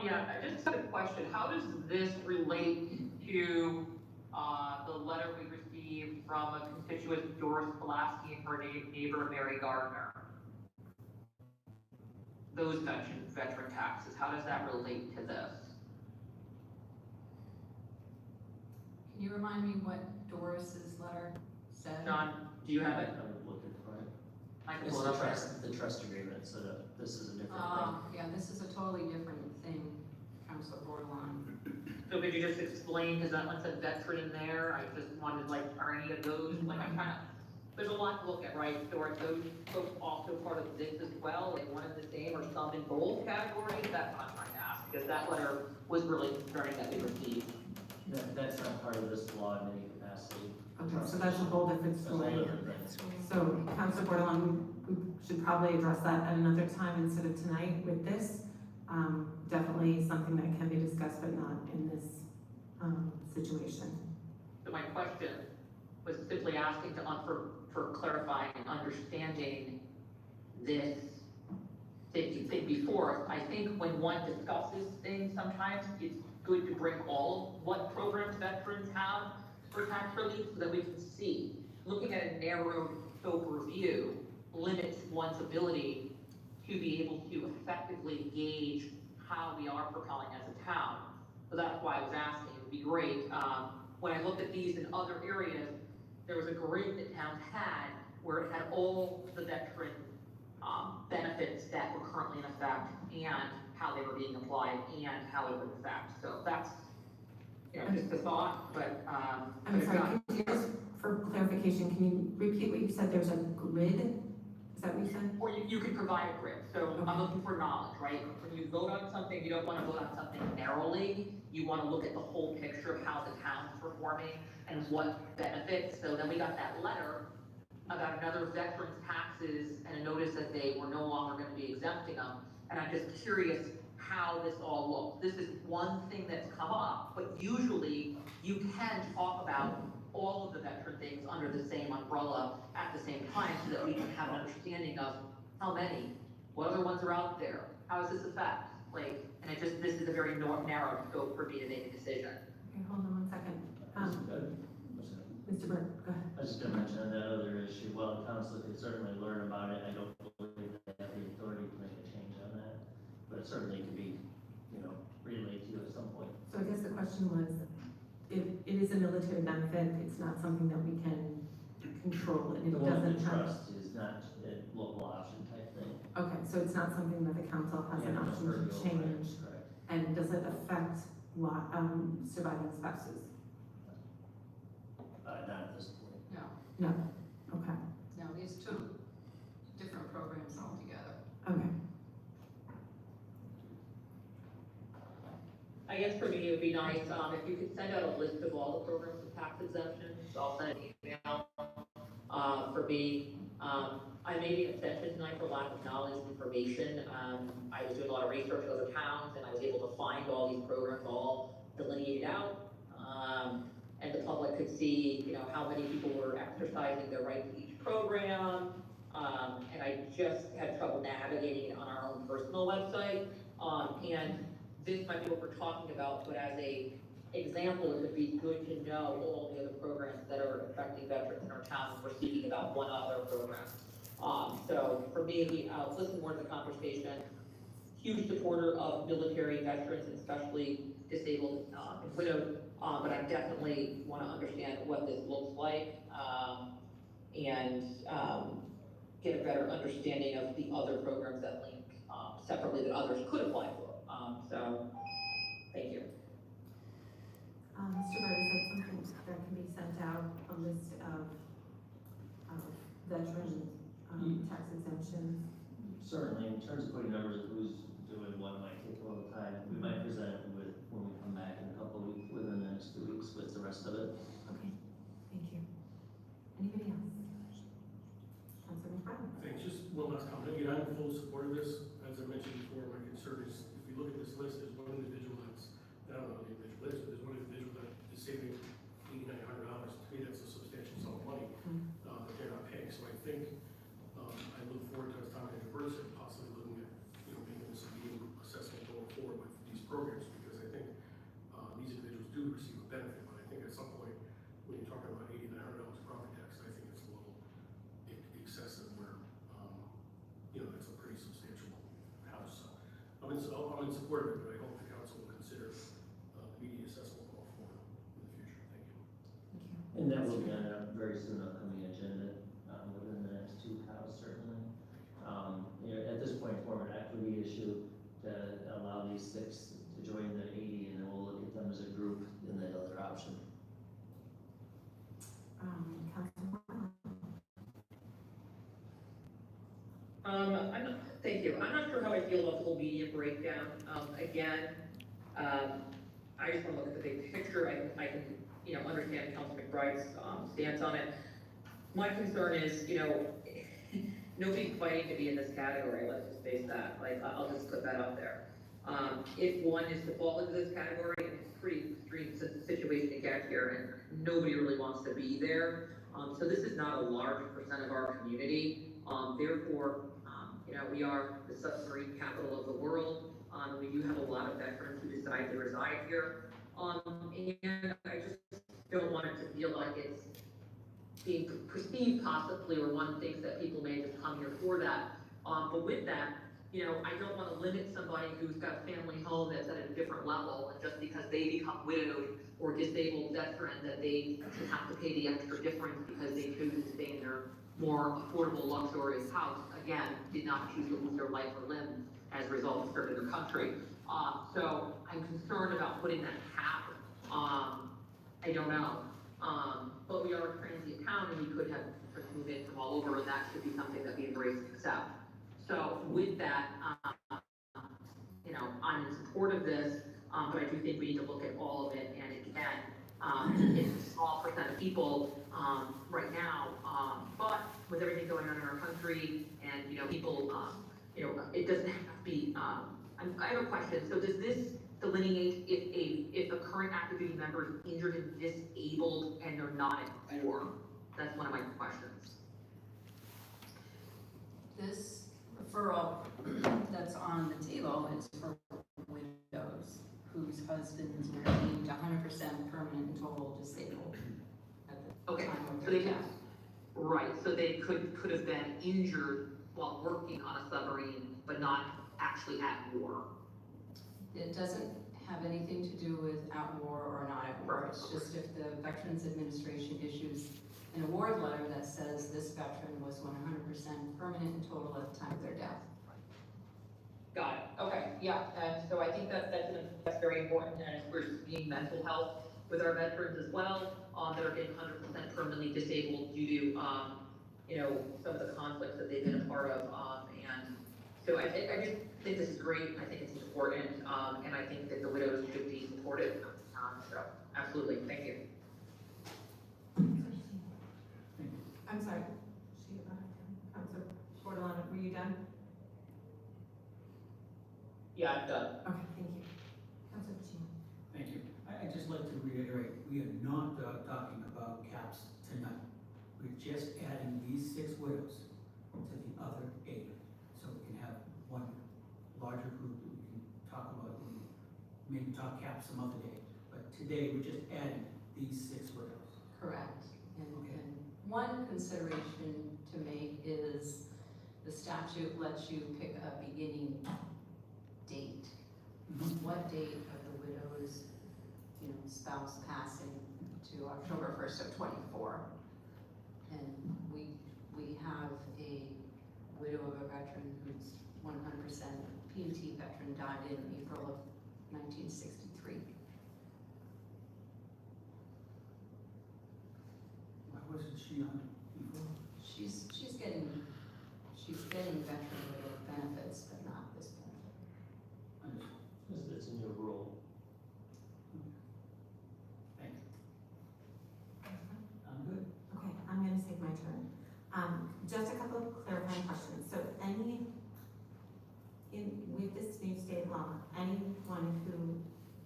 S10: Yeah, I just had a question. How does this relate to, the letter we received from a constituent, Doris Pulaski, and her neighbor, Mary Gardner? Those veteran taxes, how does that relate to this?
S3: Can you remind me what Doris's letter said?
S10: John, do you have it?
S13: I would look for it.
S10: I can
S13: It's
S10: pull it up.
S13: the trust agreement, so that this is a different thing.
S3: Yeah, this is a totally different thing, Councilor Bordelon.
S10: So could you just explain, because that one said veteran in there, I just wanted, like, are any of those, like, I'm kind of, there's a lot to look at, right? So are those folks also part of this as well, like one and the same, or some in both categories? That's what I'm trying to ask, because that letter was really concerning that we received.
S13: That's not part of this law in any capacity.
S3: Okay, so that's a whole different
S13: That's a whole
S3: story.
S13: different thing.
S3: So, Councilor Bordelon, we should probably address that at another time instead of tonight with this. Definitely something that can be discussed, but not in this, situation.
S10: So my question was simply asking for clarifying and understanding this thing before. I think when one discusses things, sometimes it's good to bring all of what programs veterans have for tax relief so that we can see. Looking at a narrow scope review limits one's ability to be able to effectively gauge how we are propelling as a town. So that's why I was asking. It would be great. When I looked at these in other areas, there was a grid that towns had where it had all the veteran benefits that were currently in effect and how they were being applied and how it would affect. So that's, just a thought, but,
S3: I'm sorry, can you just, for clarification, can you repeat what you said? There's a grid? Is that what you said?
S10: or you could provide a grid. So I'm looking for knowledge, right? When you vote on something, you don't want to vote on something narrowly. You want to look at the whole picture of how the town's performing and what benefits. So then we got that letter about another veteran's taxes and a notice that they were no longer going to be exempting them. And I'm just curious how this all looks. This is one thing that's come up, but usually you can talk about all of the veteran things under the same umbrella at the same time so that we can have an understanding of how many, what other ones are out there, how does this affect? Like, and this is a very narrow scope for me to make a decision.
S7: Okay, hold on one second. Mr. Burke, go ahead.
S13: I was just gonna mention on that other issue, while the council could certainly learn about it, I don't believe they have the authority to make a change on that. But it certainly could be, relayed to you at some point.
S7: So I guess the question was, if it is a military benefit, it's not something that we can control, and
S13: The
S7: it
S13: one
S7: doesn't
S13: we
S7: have.
S13: trust is not a local option type thing.
S7: Okay, so it's not something that the council has an
S13: Yeah,
S7: option to
S13: for
S7: change,
S13: correct.
S7: and does it affect surviving spouses?
S13: Not at this point.
S15: No,
S7: No, okay,
S15: no, these two different programs altogether.
S7: okay.
S10: I guess for me, it would be nice, if you could send out a list of all the programs with tax exemptions, I'll send an email. For me, I made an exception tonight for lack of knowledge and information. I was doing a lot of research in other towns, and I was able to find all these programs all delineated out. And the public could see, how many people were exercising their right to each program. And I just had trouble navigating it on our own personal website. And this might be what we're talking about, but as a example, it would be good to know all the other programs that are affecting veterans in our town. We're speaking about one other program. So for me, listen more to the conversation. Huge supporter of military veterans, especially disabled and widowed, but I definitely want to understand what this looks like and get a better understanding of the other programs that link separately that others could apply for. So, thank you.
S7: Mr. Burke, is that something that can be sent out, a list of veteran tax exemptions?
S13: Certainly, in terms of putting numbers of who's doing what might take a little time. We might present it when we come back in a couple of weeks, within the next 2 weeks with the rest of it.
S7: Okay, thank you. Anybody else? Councilman Bryan?
S8: Thanks, just one last comment. Again, I'm in full support of this. As I mentioned before, my concern is, if you look at this list, there's one individual that's, I don't know the individual is, but there's one individual that is saving $8,900. To me, that's a substantial sum of money that they're not paying. So I think, I look forward to, as Tom and Bruce said, possibly looking at, making this a meeting assessment going forward with these programs, because I think these individuals do receive a benefit, but I think at some point, when you're talking about $8,900 property tax, I think it's a little excessive where, that's a pretty substantial house. So I'm in support of it, but I hope the council will consider the media assessment going forward in the future. Thank you.
S7: Thank you.
S13: And that will be on a very soon upcoming agenda, within the next 2 cows, certainly. At this point, it's more of an equity issue to allow these 6 to join the 80, and then we'll look at them as a group in that other option.
S7: Councilman Bryan?
S10: Thank you. I'm not sure how I feel about the whole media breakdown. Again, I just want to look at the big picture. I can understand Councilman McBride's stance on it. My concern is, nobody's fighting to be in this category. Let's just face that. I'll just put that up there. If one is to fall into this category, it's a pretty extreme situation to get here, and nobody really wants to be there. So this is not a large percent of our community. Therefore, we are the submarine capital of the world. We do have a lot of veterans who decide to reside here. And I just don't want it to feel like it's being perceived possibly, or one thinks that people may just come here for that. But with that, I don't want to limit somebody who's got a family home that's at a different level, and just because they become widowed or disabled veteran, that they should have to pay the extra difference because they choose to stay in their more affordable, luxurious house. Again, did not choose to lose their life or limb as a result of serving their country. So I'm concerned about putting that cap. I don't know. But we are a transient town, and we could have people move in from all over, and that should be something that we embrace and accept. So with that, I'm in support of this, but I do think we need to look at all of it. And again, it's a small percent of people right now, but with everything going on in our country, and people, it doesn't have to be. I have a question. So does this delineate if a current active duty member is injured and disabled and they're not at war? That's one of my questions.
S15: This referral that's on the table is for widows
S16: whose husbands were deemed 100% permanent and total disabled at the
S10: Okay,
S16: time of
S10: so
S16: their
S10: they could,
S16: death.
S10: right, so they could have been injured while working on a submarine, but not actually at war.
S16: It doesn't have anything to do with at war or not at war. It's just if the Veterans Administration issues an award letter that says this veteran was 100% permanent and total at the time of their death.
S10: Got it, okay, yeah, and so I think that's very important, and we're seeing mental health with our veterans as well, that are getting 100% permanently disabled due to, you know, some of the conflicts that they've been a part of, and so I just think this is great, I think it's important, and I think that the widows should be supported, so, absolutely, thank you.
S7: I'm sorry, Councilor Bordelon, were you done?
S10: Yeah, I'm done.
S7: Okay, thank you. Councilor Pacino.
S14: Thank you. I'd just like to reiterate, we are not talking about caps tonight. We're just adding these 6 widows to the other 8, so we can have one larger group that we can talk about, and maybe talk caps some other day. But today, we're just adding these 6 widows.
S16: Correct. And one consideration to make is the statute lets you pick a beginning date. What date of the widow's, you know, spouse passing to October 1st of 24? And we have a widow of a veteran who's 100% PUT veteran, died in April of 1963.
S14: Why wasn't she on it before?
S16: She's getting veteran widow benefits, but not this benefit.
S13: It's in your rule.
S14: Thank you. I'm good.
S7: Okay, I'm gonna take my turn. Just a couple of clarifying questions. So with this new state law, anyone who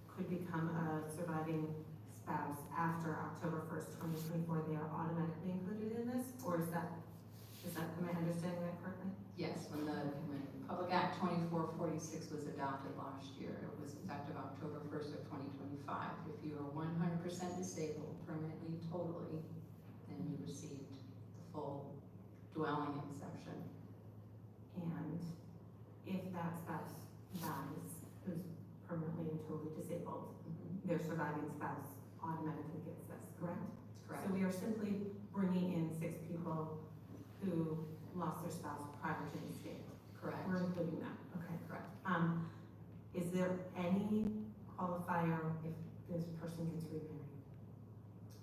S7: could become a surviving spouse after October 1st, 2024, they are automatically included in this? Or am I understanding that correctly?
S16: Yes, when Public Act 2446 was adopted last year, it was effective October 1st of 2025. If you are 100% disabled, permanently, totally, then you received the full dwelling exemption.
S7: And if that spouse dies, who's permanently and totally disabled, their surviving spouse automatically gets this, correct?
S16: Correct.
S7: So we are simply bringing in 6 people who lost their spouse prior to the state.
S16: Correct.
S7: We're including that, okay.
S16: Correct.
S7: Is there any qualifier if this person gets remarried?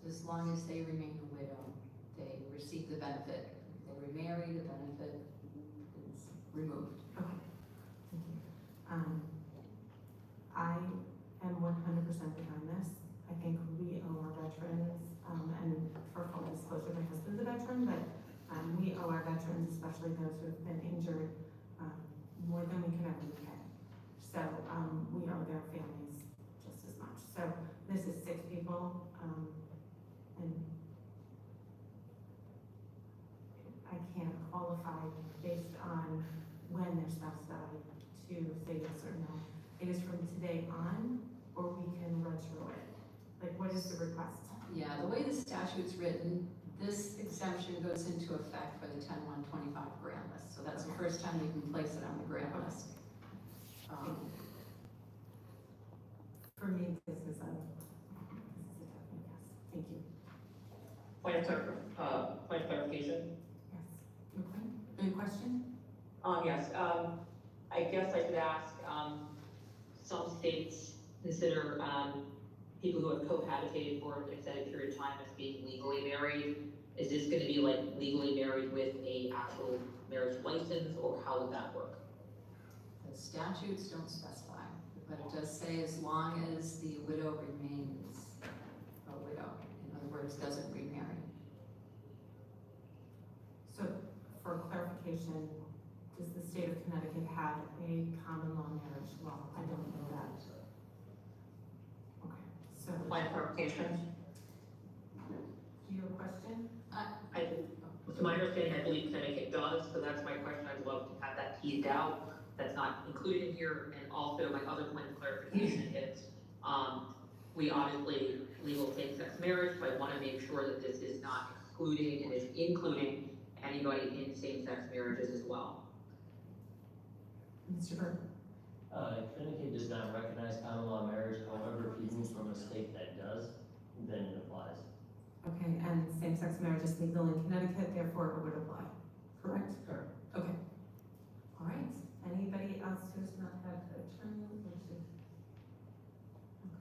S16: As long as they remain a widow, they receive the benefit. If they remarry, the benefit is removed.
S7: Okay, thank you. I am 100% behind this. I think we owe our veterans, and for full disclosure, my husband's a veteran, but we owe our veterans, especially those who have been injured, more than we can ever repay. So we owe their families just as much. So this is 6 people, and I can't qualify based on when their spouse died to say yes or no. It is from today on, or we can retro it. Like, what is the request?
S16: Yeah, the way the statute's written, this exemption goes into effect for the 10-125 grant list. So that's the first time we can place it on the grant list.
S7: For me, this is a definite yes. Thank you.
S10: Point of clarification?
S7: Yes. Any question?
S10: Yes, I guess I should ask, some states consider, people who have cohabitated for an extended period of time as being legally married. Is this gonna be like legally married with a actual marriage license, or how would that work?
S16: The statutes don't specify, but it does say as long as the widow remains a widow. In other words, doesn't remarry.
S7: So, for clarification, does the state of Connecticut have a common law marriage law? I don't know that. Okay, so.
S10: Point of clarification?
S7: Your question?
S10: To my understanding, I believe Connecticut does, so that's my question. I'd love to have that teased out. That's not included in here. And also, my other point of clarification is, We obviously legal same-sex marriage, so I wanna make sure that this is not excluding, it is including anybody in same-sex marriages as well.
S3: Mr. Burke?
S13: Connecticut does not recognize common law marriage, however, if you move from a state that does, then it applies.
S3: Okay, and same-sex marriage is legal in Connecticut, therefore it would apply, correct?
S13: Correct.
S3: Okay. All right, anybody else who's not had a turn?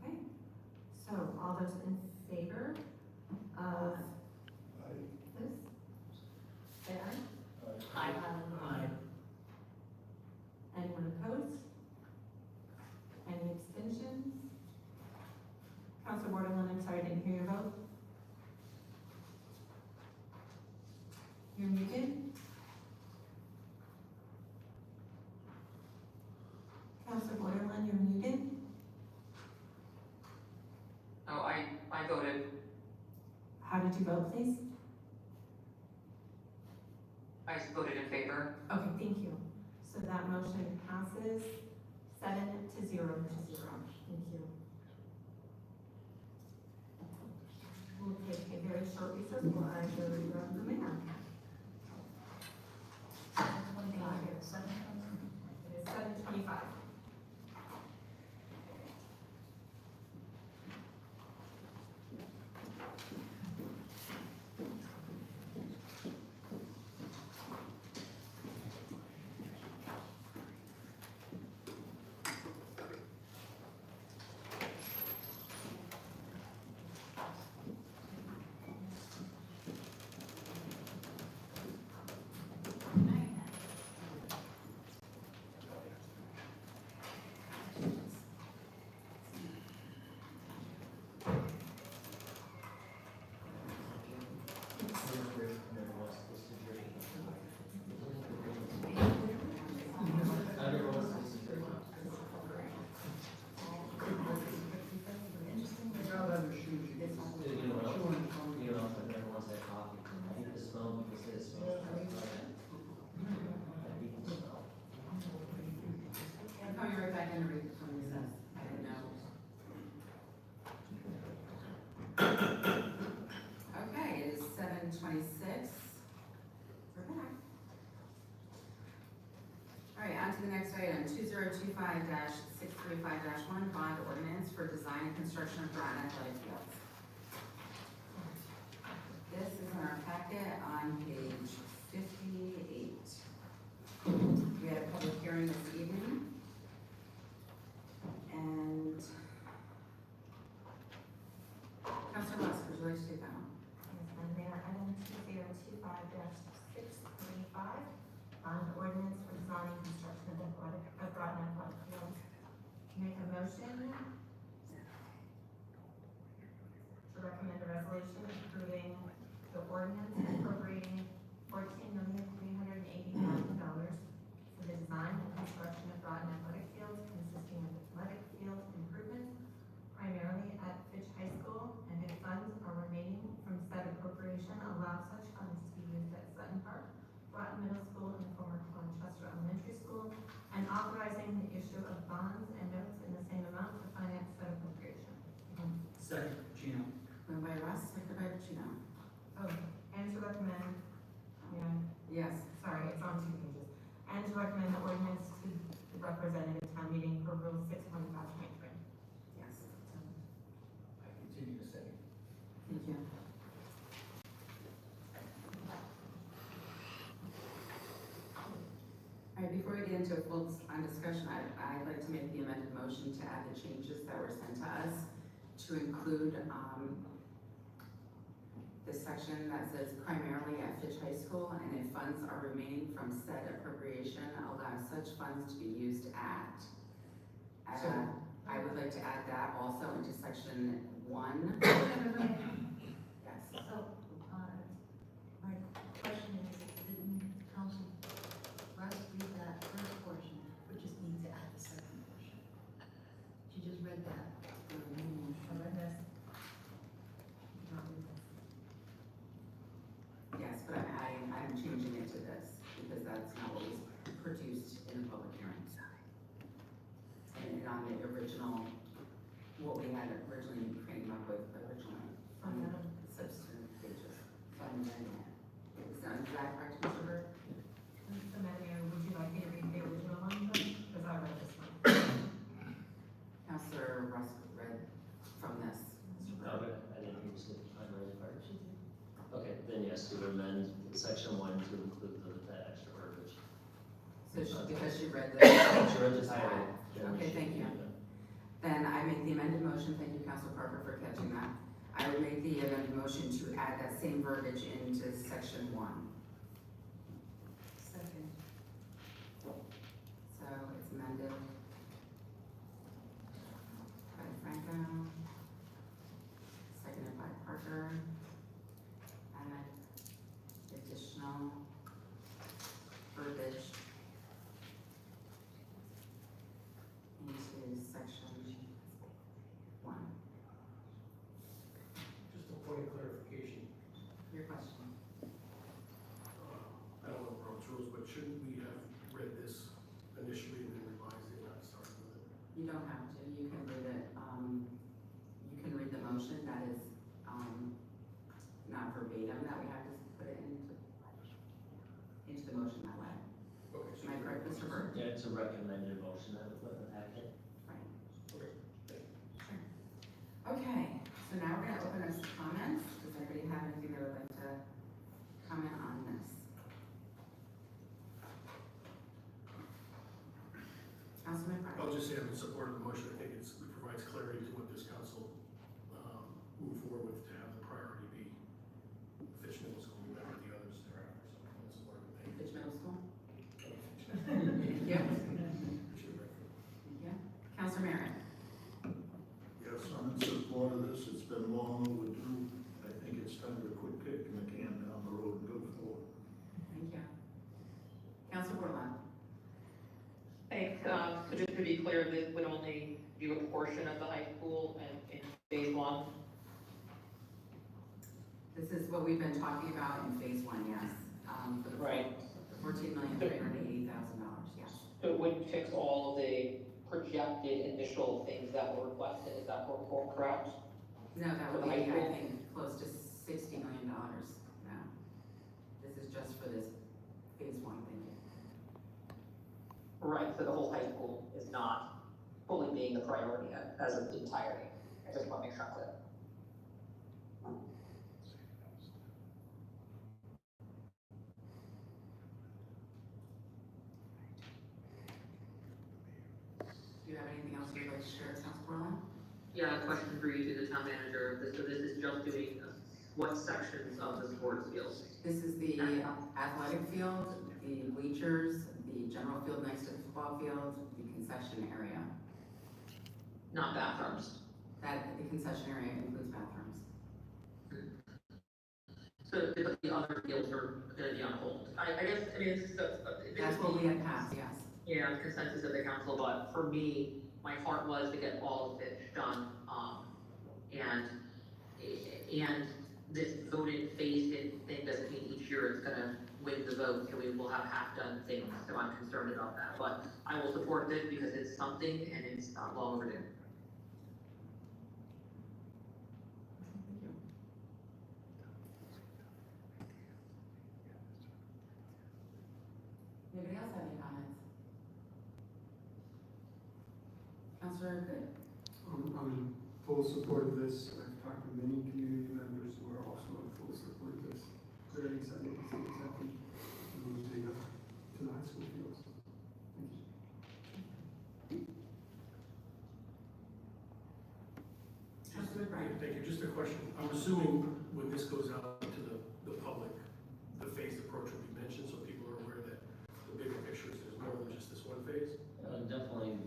S3: Okay, so all those in favor of this? Say aye.
S10: Aye.
S3: Anyone opposed? Any abstentions? Counselor Borderland, I'm sorry, I didn't hear your vote. You're muted. Counselor Borderland, you're muted.
S10: Oh, I voted,
S3: How did you vote, please?
S10: I voted in favor.
S3: Okay, thank you. So that motion passes 7-0 to 0. Thank you. We'll take a very short recess while I go to the mayor. It is 7:25. I'm coming right back in to read from recess. I didn't know. Okay, it is 7:26. We're back. All right, on to the next item, 2025-635-1, bond ordinance for design and construction of Groton athletic fields. This is in our packet on page 58. We had a public hearing this evening. And Councilor West, would you like to take that one?
S7: Yes, Madam Mayor, item 2025-635, bond ordinance for design and construction of Groton athletic fields. Make a motion to recommend a resolution approving the ordinance appropriating $14,380,000 for the design and construction of Groton athletic fields consisting of athletic field improvements primarily at Fitch High School, and if funds are remaining from said appropriation, allow such funds to be used at Sutton Park, Groton Middle School, and former Chester Elementary School, and authorizing the issue of bonds and notes in the same amount to finance said appropriation.
S14: Second, Gino.
S3: Moved by Russ, seconded by Pacino.
S7: Oh, and to recommend,
S3: Yes.
S7: sorry, it's on 2 pages. And to recommend the ordinance to the representative town meeting for Rule 6.5.3.
S3: Yes.
S14: I continue to say.
S3: Thank you. All right, before we get into a full discussion, I'd like to make the amended motion to add the changes that were sent to us to include, this section that says primarily at Fitch High School, and if funds are remaining from said appropriation, allow such funds to be used at. I would like to add that also into section 1. Yes.
S17: So, my question is, didn't Council Russ read that first portion, or just need to add the second portion? She just read that.
S3: Yes, but I'm changing it to this, because that's not what was produced in the public hearing. And on the original what we had originally came up with originally from the substantive pages. So I'm amending it. Is that correct, Mr. Bird?
S7: Mr. Mayor, would you like me to read the original one, because I read this one.
S3: Counselor Russ read from this. Mr. Bird.
S13: Okay, I didn't hear you say I read the part. Okay, then yes, to amend section 1 to include that extra verbiage.
S3: So because she read the.
S13: She read the title.
S3: Okay, thank you. Then I make the amended motion, thank you, Councilor Parker, for catching that. I would make the amended motion to add that same verbiage into section 1.
S17: Second.
S3: So it's amended by Franco, seconded by Parker. Add additional verbiage into section 1.
S8: Just a point of clarification,
S3: Your question?
S8: I don't know Robert's rules, but shouldn't we have read this initially and then revised it, not started with it?
S3: You don't have to, you can read it, you can read the motion, that is, not verbatim, that we have to put it into the motion that way.
S8: Okay.
S3: Am I correct, Mr. Burke?
S13: Yeah, it's a recommended motion that we put in the packet.
S3: Right.
S8: Okay, thank you.
S3: Sure. Okay, so now we're gonna open up some comments. Does anybody have anything they would like to comment on this? Councilman Bryan?
S8: I'll just say I'm in support of the motion. I think it provides clarity to what this council move forward with, to have the priority be Fitch Middle School, and the others thereafter. So that's support of the
S3: Fitch Middle School?
S8: Thank
S3: Yeah. Yeah. Councilor Merritt?
S18: Yes, I'm in support of this. It's been long overdue. I think it's time to quit kicking the can down the road and go forward.
S3: Thank you. Councilor Bordelon?
S10: Thanks. So just to be clear, this would only do a portion of the high school and in phase 1?
S3: This is what we've been talking about in phase 1, yes. For the
S10: Right.
S3: $14,380,000, yes.
S10: So it wouldn't fix all of the projected initial things that were requested, is that correct?
S3: No, that
S10: For
S3: would
S10: the
S3: be,
S10: high
S3: I
S10: school?
S3: think, close to $60 million. No. This is just for this phase 1 thing.
S10: Right, so the whole high school is not fully being the priority as of the entirety. I just want to make sure I'm clear.
S3: Do you have anything else you'd like to share, Councilor Bordelon?
S10: Yeah, a question for you to the town manager. So this is just doing what sections of the sports field?
S3: This is the athletic field, the bleachers, the general field next to the football field, the concession area.
S10: Not bathrooms.
S3: The concession area includes bathrooms.
S10: So the other fields are gonna be on hold. I guess, I mean, it's,
S3: That's what we had passed, yes.
S10: yeah, consensus of the council, but for me, my heart was to get all of it done, and this voted phased in thing doesn't mean each year it's gonna win the vote, and we will have half-done things, so I'm concerned about that, but I will support this because it's something and it's not long overdue.
S3: Thank you. Anybody else have any comments? Councilor Good?
S9: I'm in full support of this. I've talked to many community members who are also in full support of this. Very excited to see this happen to the high school fields.
S3: Councilor Bryan?
S8: Thank you. Just a question. I'm assuming when this goes out to the public, the phased approach will be mentioned so people are aware that the bigger picture is there's more than just this one phase?
S13: Definitely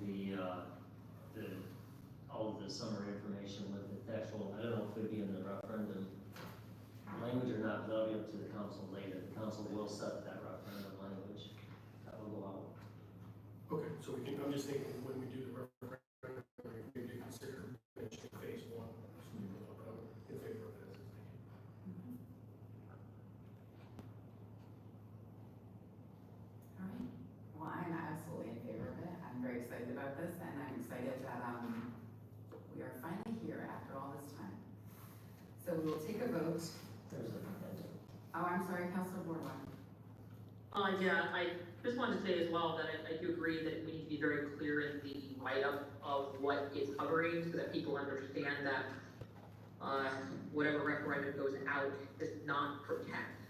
S13: all of the summary information with the actual, I don't know if it would be in the referendum language or not, but that'll be up to the council later. The council will set that referendum language. That will go out.
S8: Okay, so we can, I'm just thinking when we do the referendum, we need to consider mentioning phase 1. But I'm in favor of it as it's thinking.
S3: All right. Well, I'm absolutely in favor of it. I'm very excited about this, and I'm excited that we are finally we'll take a vote. Oh, I'm sorry, Councilor Bordelon.
S10: Yeah, I just wanted to say as well that I do agree that we need to be very clear in the write-up of what it's covering so that people understand that whatever referendum goes out does not protect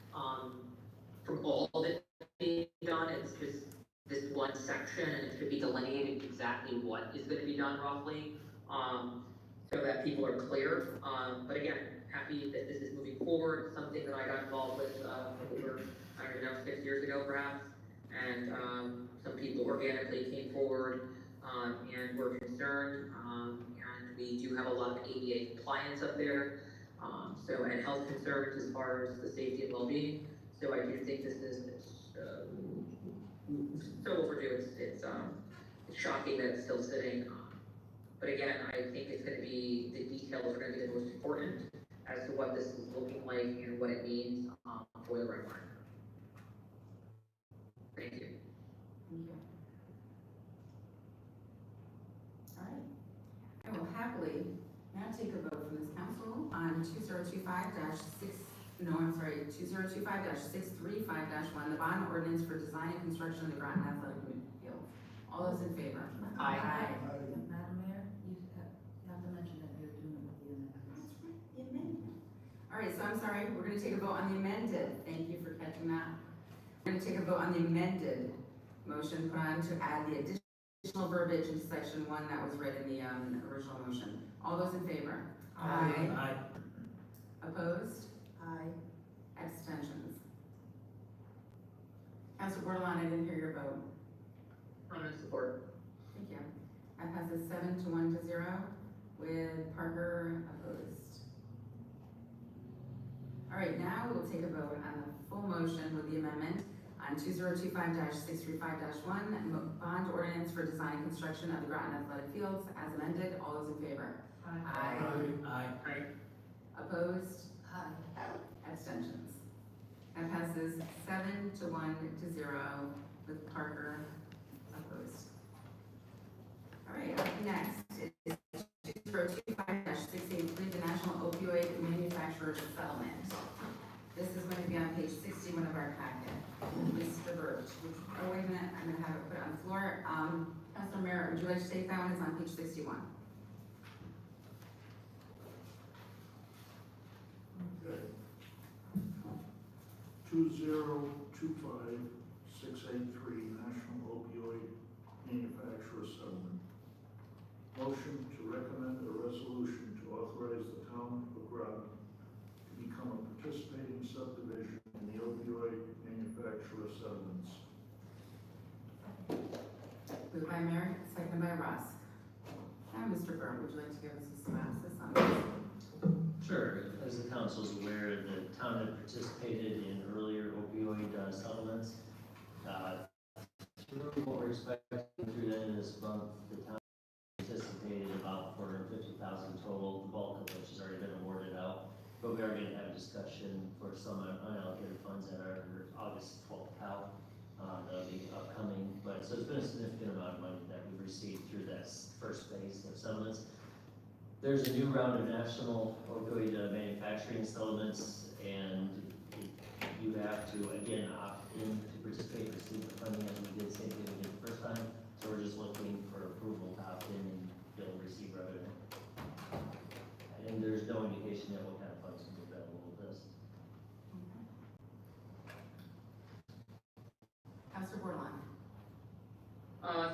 S10: from all that's being done. It's just this one section, and it should be delineated exactly what is going to be done roughly, so that people are clear. But again, happy that this is moving forward. Something that I got involved with over, I don't know, 6 years ago perhaps, and some people organically came forward and were concerned, and we do have a lot of ADA compliance up there, and health concerns as far as the safety and well-being. So I do think this is so overdue. It's shocking that it's still sitting. But again, I think it's going to be, the details are going to be the most important as to what this is looking like and what it means for the referendum. Thank you.
S3: Thank you. All right. I will happily now take a vote from this council on 2025-6351, the bond ordinance for design and construction of the Groton Athletic Field. All those in favor?
S10: Aye.
S17: Madam Mayor, you have to mention that you're doing it with the amendment.
S3: All right, so I'm sorry, we're gonna take a vote on the amended. Thank you for catching that. We're gonna take a vote on the amended motion put on to add the additional verbiage in section 1 that was read in the original motion. All those in favor? Aye.
S14: Aye.
S3: Opposed?
S17: Aye.
S3: Abstentions? Councilor Bordelon, I didn't hear your vote.
S10: I'm in support.
S3: Thank you. That passes 7 to 1 to 0 with Parker opposed. All right, now we'll take a vote on the full motion with the amendment on 2025-635-1, bond ordinance for design and construction of the Groton Athletic Fields as amended. All those in favor?
S17: Aye.
S14: Aye.
S3: Opposed?
S17: Aye.
S3: Abstentions? That passes 7 to 1 to 0 with Parker opposed. All right, up next is 2025-683, the National Opioid Manufacturers Settlement. This is going to be on page 61 of our packet. Mr. Birch, oh wait a minute, I'm gonna have it put on the floor. Councilor Merritt, would you like to take that one? It's on page 61.
S18: Okay. 2025-683 National Opioid Manufacturer Settlement. Motion to recommend a resolution to authorize the town of Groton to become a participating subdivision in the opioid manufacturer settlements.
S3: Moved by Merritt, seconded by Ross. Now, Mr. Byrne, would you like to give us a synopsis on this?
S13: Sure. As the council is aware, the town had participated in earlier opioid settlements. Through what we're expecting through the end of this month, the town anticipated about $450,000 total, the bulk of which has already been awarded out. But we are going to have a discussion for some unallocated funds at our August 12th COW. That'll be upcoming. But so it's been a significant amount of money that we've received through that first phase of settlements. There's a new round of national opioid manufacturing settlements, and you have to, again, opt in to participate, receive the funding as we did, same thing we did the first time. So we're just looking for approval to opt in and be able to receive revenue. And there's no indication yet what kind of funds will be available with this.
S3: Councilor Bordelon.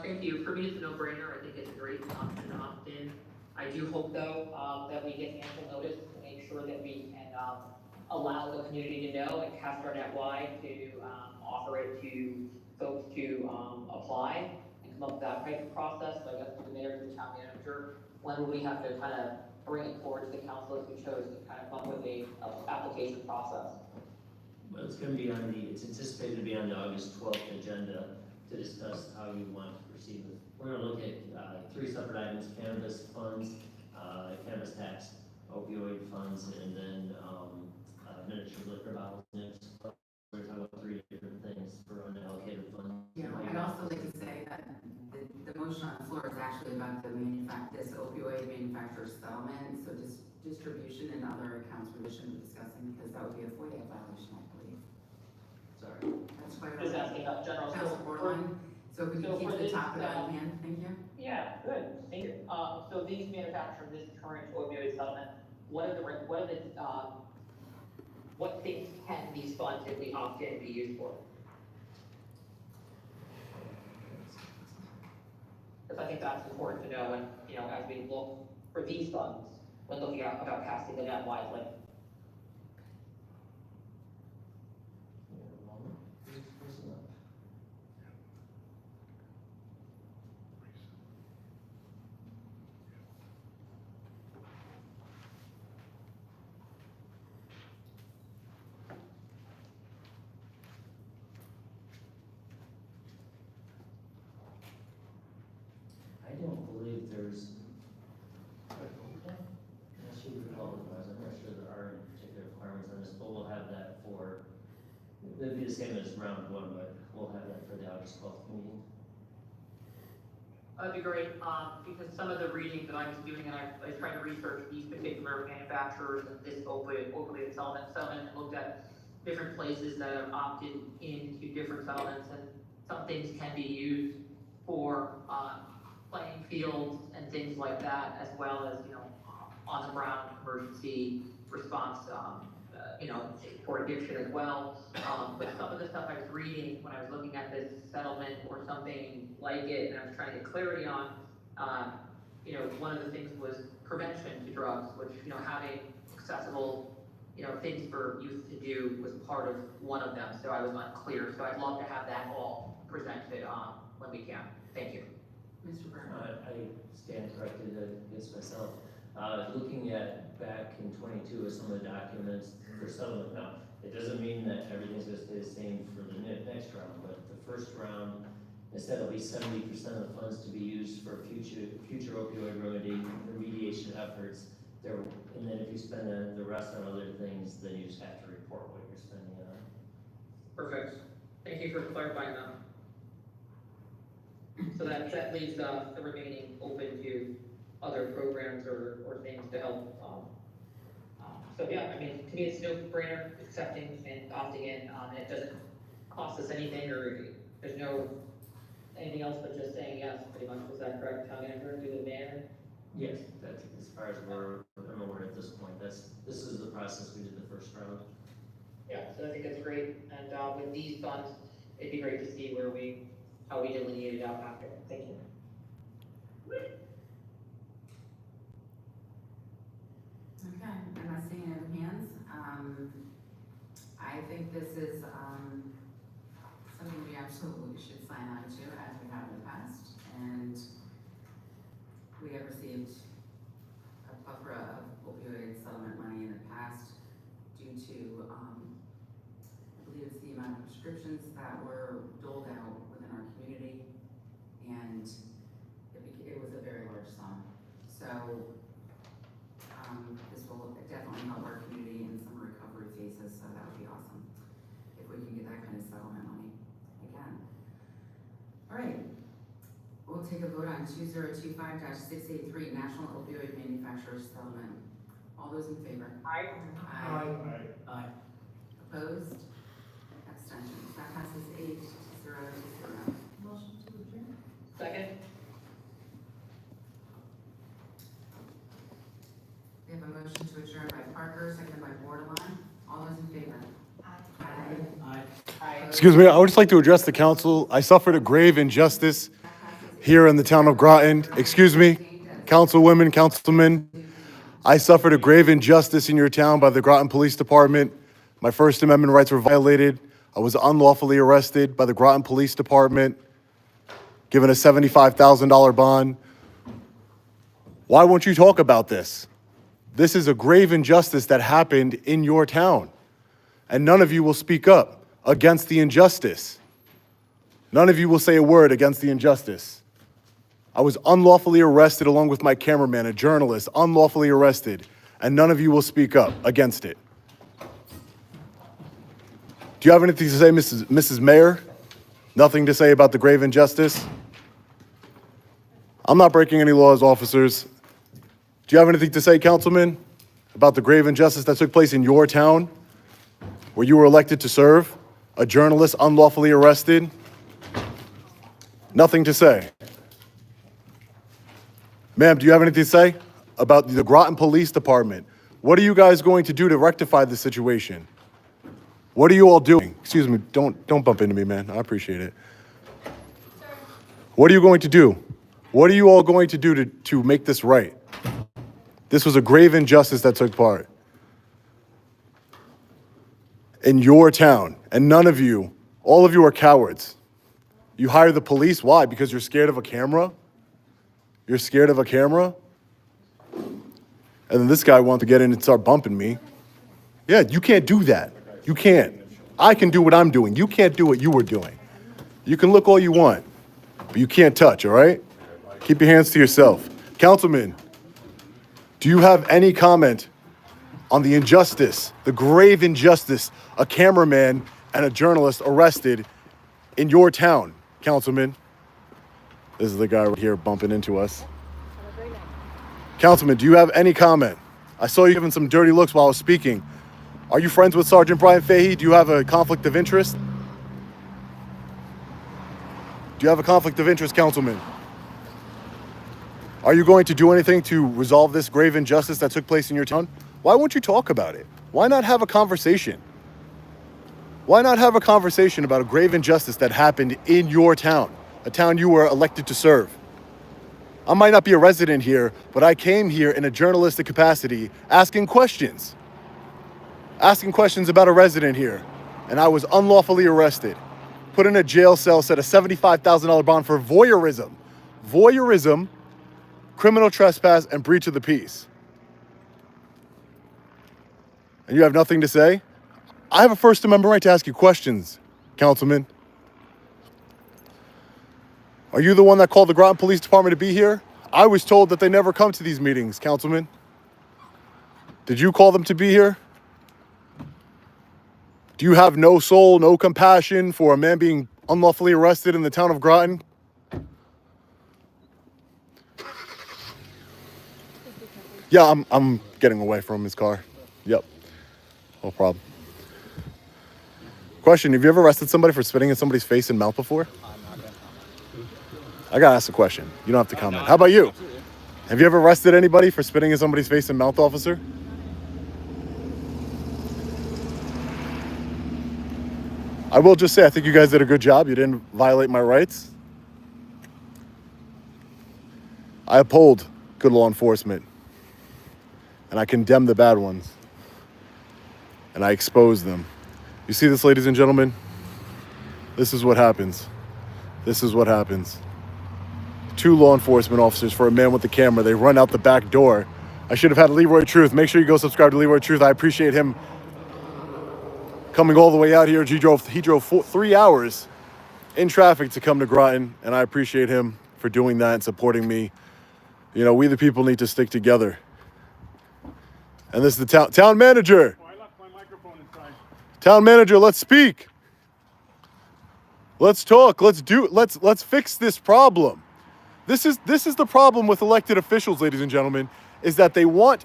S10: Thank you. For me, it's a no-brainer. I think it's a great option to opt in. I do hope, though, that we get ample notice to make sure that we can allow the community to know and cast our net wide to offer it to folks to apply and come up with that type of process. So I guess to the mayor, to the town manager, when will we have to kind of bring it forward to the council if we chose to kind of come up with a application process?
S13: Well, it's going to be on it's anticipated to be on the August 12th agenda to discuss how you want to proceed with. We're going to look at 3 separate items: cannabis funds, cannabis tax, opioid funds, and then miniature liquor bottles. We're talking about 3 different things for unallocated funds.
S3: Yeah, I'd also like to say that the motion on the floor is actually about the this opioid manufacturer manufacturer's settlement, so distribution and other accounts we shouldn't be discussing, because that would be a FOIA violation, I believe.
S13: Sorry.
S3: That's quite
S10: Just asking about general.
S3: Council Borderline, so if we
S10: So
S3: can keep
S10: for
S3: the
S10: this,
S3: topic at hand, thank you.
S10: Yeah, good, thank you. So these manufacturers, this current opioid settlement, what things can these funds, if we opt in, be used for? Because I think that's important to know when, as we look for these funds, when looking at about casting the net wisely.
S13: I don't believe there's, unless you recall otherwise, I'm not sure there are any particular requirements on this, but we'll have that for, it'll be the same as round one, but we'll have that for the August 12th meeting.
S10: That'd be great, because some of the reading that I was doing, and I was trying to research these particular manufacturers and this opioid settlement, and looked at different places that have opted into different settlements, and some things can be used for, playing fields and things like that, as well as, on the ground emergency response, for addiction as well. But some of the stuff I was reading when I was looking at this settlement or something like it, and I was trying to get clarity on, one of the things was prevention to drugs, which, having accessible, things for youth to do was part of one of them, so I was unclear. So I'd love to have that all presented, when we can. Thank you.
S3: Mr. Byrne.
S13: I stand corrected against myself. Looking at back in 22 with some of the documents for settlement, now, it doesn't mean that everything's gonna stay the same for the next round, but the first round, instead of at least 70% of the funds to be used for future opioid remediation efforts, and then if you spend the rest on other things, then you just have to report what you're spending on.
S10: Perfect. Thank you for clarifying that. So that leaves the remaining open to other programs or things to help. So yeah, I mean, to me, it's no brainer accepting and opting in, and it doesn't cost us anything, or there's no anything else but just saying yes, pretty much. Was that correct, Town Manager, through the mayor?
S13: Yes, that's as far as I'm aware at this point. This is the process we did the first round.
S10: Yeah, so I think that's great, and with these funds, it'd be great to see how we delineate it out after. Thank you.
S3: Okay, I'm not seeing any other hands. I think this is, something we absolutely should sign on to, as we have in the past, and we have received a plethora of opioid settlement money in the past due to, I believe it's the amount of prescriptions that were doled out within our community, and it was a very large sum. So, this will definitely help our community in some recovery phases, so that would be awesome if we can get that kind of settlement money again. All right, we'll take a vote on 2025-683 National Opioid Manufacturers Settlement. All those in favor?
S10: Aye.
S14: Aye.
S3: Opposed? Abstentions? That passes 8-0 to 0.
S17: Motion to adjourn?
S10: Second?
S3: We have a motion to adjourn by Parker, seconded by Bordelon. All those in favor? Aye.
S14: Aye.
S10: Aye.
S1: Excuse me, I would just like to address the council. I suffered a grave injustice here in the town of Groton. Excuse me, councilwomen, councilmen. I suffered a grave injustice in your town by the Groton Police Department. My First Amendment rights were violated. I was unlawfully arrested by the Groton Police Department, given a $75,000 bond. Why won't you talk about this? This is a grave injustice that happened in your town, and none of you will speak up against the injustice. None of you will say a word against the injustice. I was unlawfully arrested along with my cameraman, a journalist, unlawfully arrested, and none of you will speak up against it. Do you have anything to say, Mrs. Mayor? Nothing to say about the grave injustice? I'm not breaking any laws, officers. Do you have anything to say, Councilman, about the grave injustice that took place in your town where you were elected to serve? A journalist unlawfully arrested? Nothing to say. Ma'am, do you have anything to say about the Groton Police Department? What are you guys going to do to rectify this situation? What are you all doing? Excuse me, don't bump into me, man. I appreciate it. What are you going to do? What are you all going to do to make this right? This was a grave injustice that took part in your town, and none of you, all of you are cowards. You hire the police, why? Because you're scared of a camera? You're scared of a camera? And then this guy wants to get in and start bumping me. Yeah, you can't do that. You can't. I can do what I'm doing. You can't do what you were doing. You can look all you want, but you can't touch, all right? Keep your hands to yourself. Councilman, do you have any comment on the injustice, the grave injustice, a cameraman and a journalist arrested in your town, Councilman? This is the guy right here bumping into us. Councilman, do you have any comment? I saw you giving some dirty looks while I was speaking. Are you friends with Sergeant Bryan Fahey? Do you have a conflict of interest? Do you have a conflict of interest, Councilman? Are you going to do anything to resolve this grave injustice that took place in your town? Why won't you talk about it? Why not have a conversation? Why not have a conversation about a grave injustice that happened in your town, a town you were elected to serve? I might not be a resident here, but I came here in a journalistic capacity asking questions about a resident here, and I was unlawfully arrested, put in a jail cell, set a $75,000 bond for voyeurism. Voyeurism, criminal trespass, and breach of the peace. And you have nothing to say? I have a First Amendment right to ask you questions, Councilman. Are you the one that called the Groton Police Department to be here? I was told that they never come to these meetings, Councilman. Did you call them to be here? Do you have no soul, no compassion for a man being unlawfully arrested in the town of Groton? Yeah, I'm getting away from his car. Yep, no problem. Question, have you ever arrested somebody for spitting in somebody's face and mouth before? I gotta ask a question. You don't have to comment. How about you? Have you ever arrested anybody for spitting in somebody's face and mouth, officer? I will just say, I think you guys did a good job. You didn't violate my rights. I uphold good law enforcement. And I condemn the bad ones. And I expose them. You see this, ladies and gentlemen? This is what happens. This is what happens. 2 law enforcement officers for a man with a camera. They run out the back door. I should have had Leroy Truth. Make sure you go subscribe to Leroy Truth. I appreciate him coming all the way out here. He drove 3 hours in traffic to come to Groton, and I appreciate him for doing that and supporting me. You know, we the people need to stick together. And this is the town manager.
S4: Oh, I left my microphone inside.
S1: Town manager, let's speak. Let's talk. Let's fix this problem. This is the problem with elected officials, ladies and gentlemen, is that they want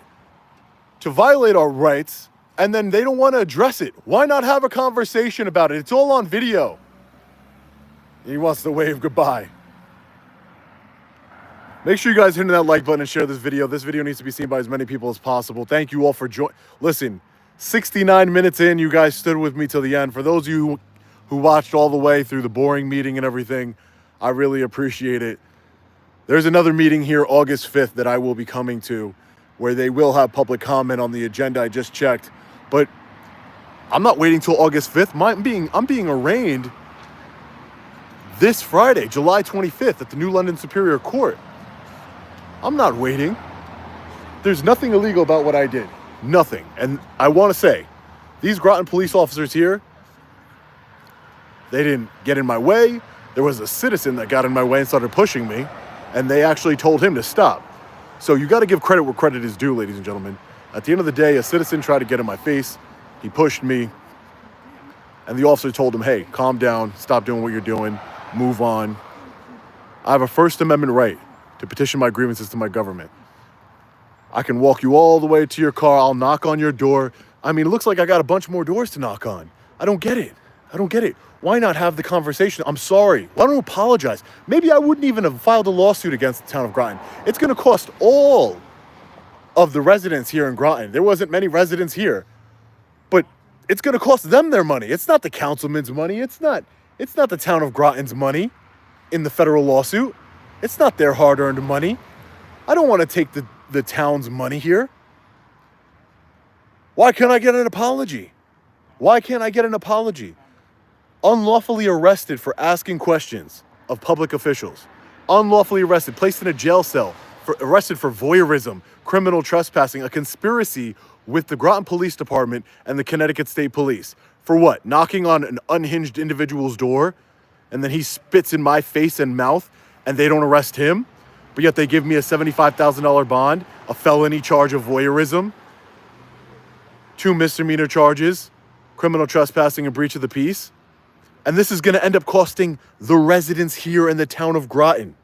S1: to violate our rights and then they don't want to address it. Why not have a conversation about it? It's all on video. He wants to wave goodbye. Make sure you guys hit that like button and share this video. This video needs to be seen by as many people as possible. Thank you all for joining. Listen, 69 minutes in, you guys stood with me till the end. For those of you who watched all the way through the boring meeting and everything, I really appreciate it. There's another meeting here August 5th that I will be coming to where they will have public comment on the agenda. I just checked. But I'm not waiting till August 5th. I'm being arraigned this Friday, July 25th at the New London Superior Court. I'm not waiting. There's nothing illegal about what I did. Nothing. And I want to say, these Groton police officers here, they didn't get in my way. There was a citizen that got in my way and started pushing me, and they actually told him to stop. So you got to give credit where credit is due, ladies and gentlemen. At the end of the day, a citizen tried to get in my face. He pushed me, and the officer told him, hey, calm down, stop doing what you're doing, move on. I have a First Amendment right to petition my grievances to my government. I can walk you all the way to your car. I'll knock on your door. I mean, it looks like I got a bunch more doors to knock on. I don't get it. I don't get it. Why not have the conversation? I'm sorry. Why don't apologize? Maybe I wouldn't even have filed a lawsuit against the town of Groton. It's going to cost all of the residents here in Groton. There wasn't many residents here, but it's going to cost them their money. It's not the councilman's money. It's not the town of Groton's money in the federal lawsuit. It's not their hard-earned money. I don't want to take the town's money here. Why can't I get an apology? Why can't I get an apology? Unlawfully arrested for asking questions of public officials. Unlawfully arrested, placed in a jail cell, arrested for voyeurism, criminal trespassing, a conspiracy with the Groton Police Department and the Connecticut State Police. For what? Knocking on an unhinged individual's door, and then he spits in my face and mouth, and they don't arrest him, but yet they give me a $75,000 bond, a felony charge of voyeurism, 2 misdemeanor charges, criminal trespassing and breach of the peace. And this is going to end up costing the residents here in the town of Groton.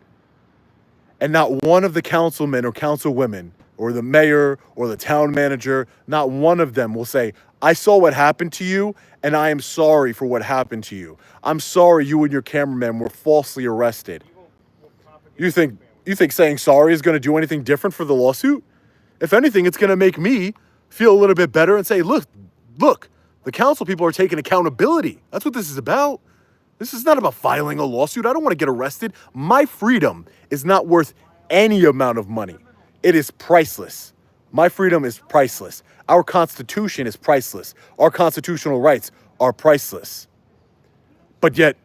S1: And not one of the councilmen or councilwomen or the mayor or the town manager, not one of them will say, I saw what happened to you and I am sorry for what happened to you. I'm sorry you and your cameraman were falsely arrested. You think saying sorry is going to do anything different for the lawsuit? If anything, it's going to make me feel a little bit better and say, look, the council people are taking accountability. That's what this is about. This is not about filing a lawsuit. I don't want to get arrested. My freedom is not worth any amount of money. It is priceless. My freedom is priceless. Our Constitution is priceless. Our constitutional rights are priceless. But yet,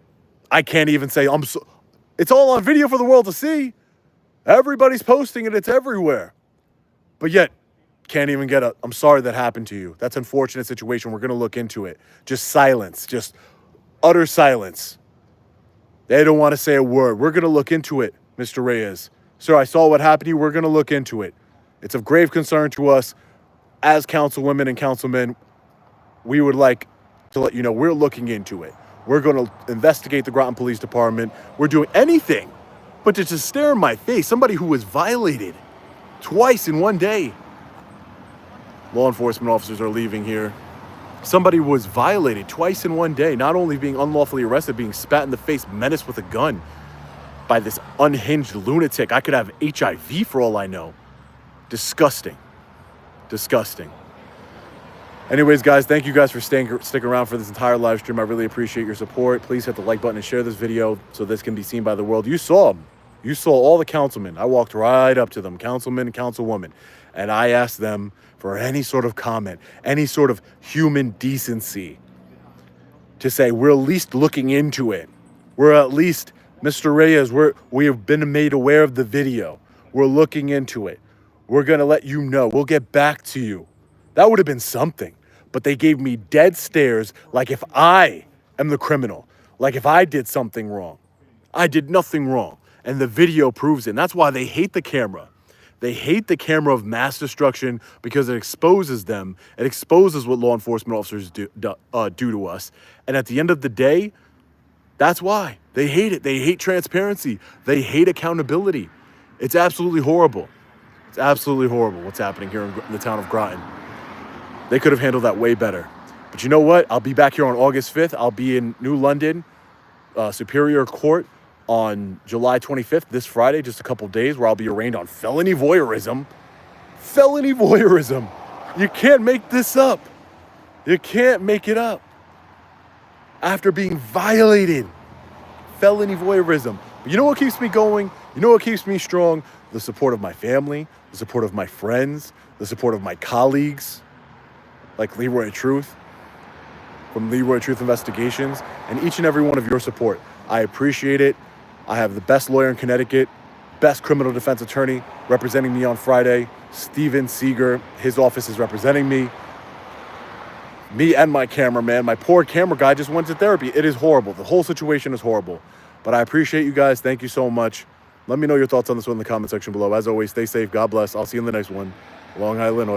S1: I can't even say, it's all on video for the world to see. Everybody's posting it. It's everywhere. But yet, can't even get I'm sorry that happened to you. That's an unfortunate situation. We're going to look into it. Just silence. Just utter silence. They don't want to say a word. We're going to look into it, Mr. Reyes. Sir, I saw what happened to you. We're going to look into it. It's of grave concern to us as councilwomen and councilmen. We would like to let you know we're looking into it. We're going to investigate the Groton Police Department. We're doing anything but to just stare in my face. Somebody who was violated twice in one day. Law enforcement officers are leaving here. Somebody was violated twice in one day, not only being unlawfully arrested, being spat in the face, menaced with a gun by this unhinged lunatic. I could have HIV for all I know. Disgusting. Disgusting. Anyways, guys, thank you guys for sticking around for this entire live stream. I really appreciate your support. Please hit the like button and share this video so this can be seen by the world. You saw them. You saw all the councilmen. I walked right up to them, councilmen and councilwomen, and I asked them for any sort of comment, any sort of human decency to say, we're at least looking into it. We're at least, Mr. Reyes, we have been made aware of the video. We're looking into it. We're going to let you know. We'll get back to you. That would have been something. But they gave me dead stares like if I am the criminal, like if I did something wrong. I did nothing wrong. And the video proves it. And that's why they hate the camera. They hate the camera of mass destruction because it exposes them. It exposes what law enforcement officers do to us. And at the end of the day, that's why. They hate it. They hate transparency. They hate accountability. It's absolutely horrible. It's absolutely horrible what's happening here in the town of Groton. They could have handled that way better. But you know what? I'll be back here on August 5th. I'll be in New London, Superior Court, on July 25th, this Friday, just a couple days, where I'll be arraigned on felony voyeurism. Felony voyeurism. You can't make this up. You can't make it up. After being violated. Felony voyeurism. But you know what keeps me going? You know what keeps me strong? The support of my family, the support of my friends, the support of my colleagues, like Leroy Truth, from Leroy Truth Investigations, and each and every one of your support. I appreciate it. I have the best lawyer in Connecticut, best criminal defense attorney representing me on Friday, Steven Seeger. His office is representing me. Me and my cameraman. My poor camera guy just went to therapy. It is horrible. The whole situation is horrible. But I appreciate you guys. Thank you so much. Let me know your thoughts on this one in the comment section below. As always, stay safe. God bless. I'll see you in the next one. Long Island Audit.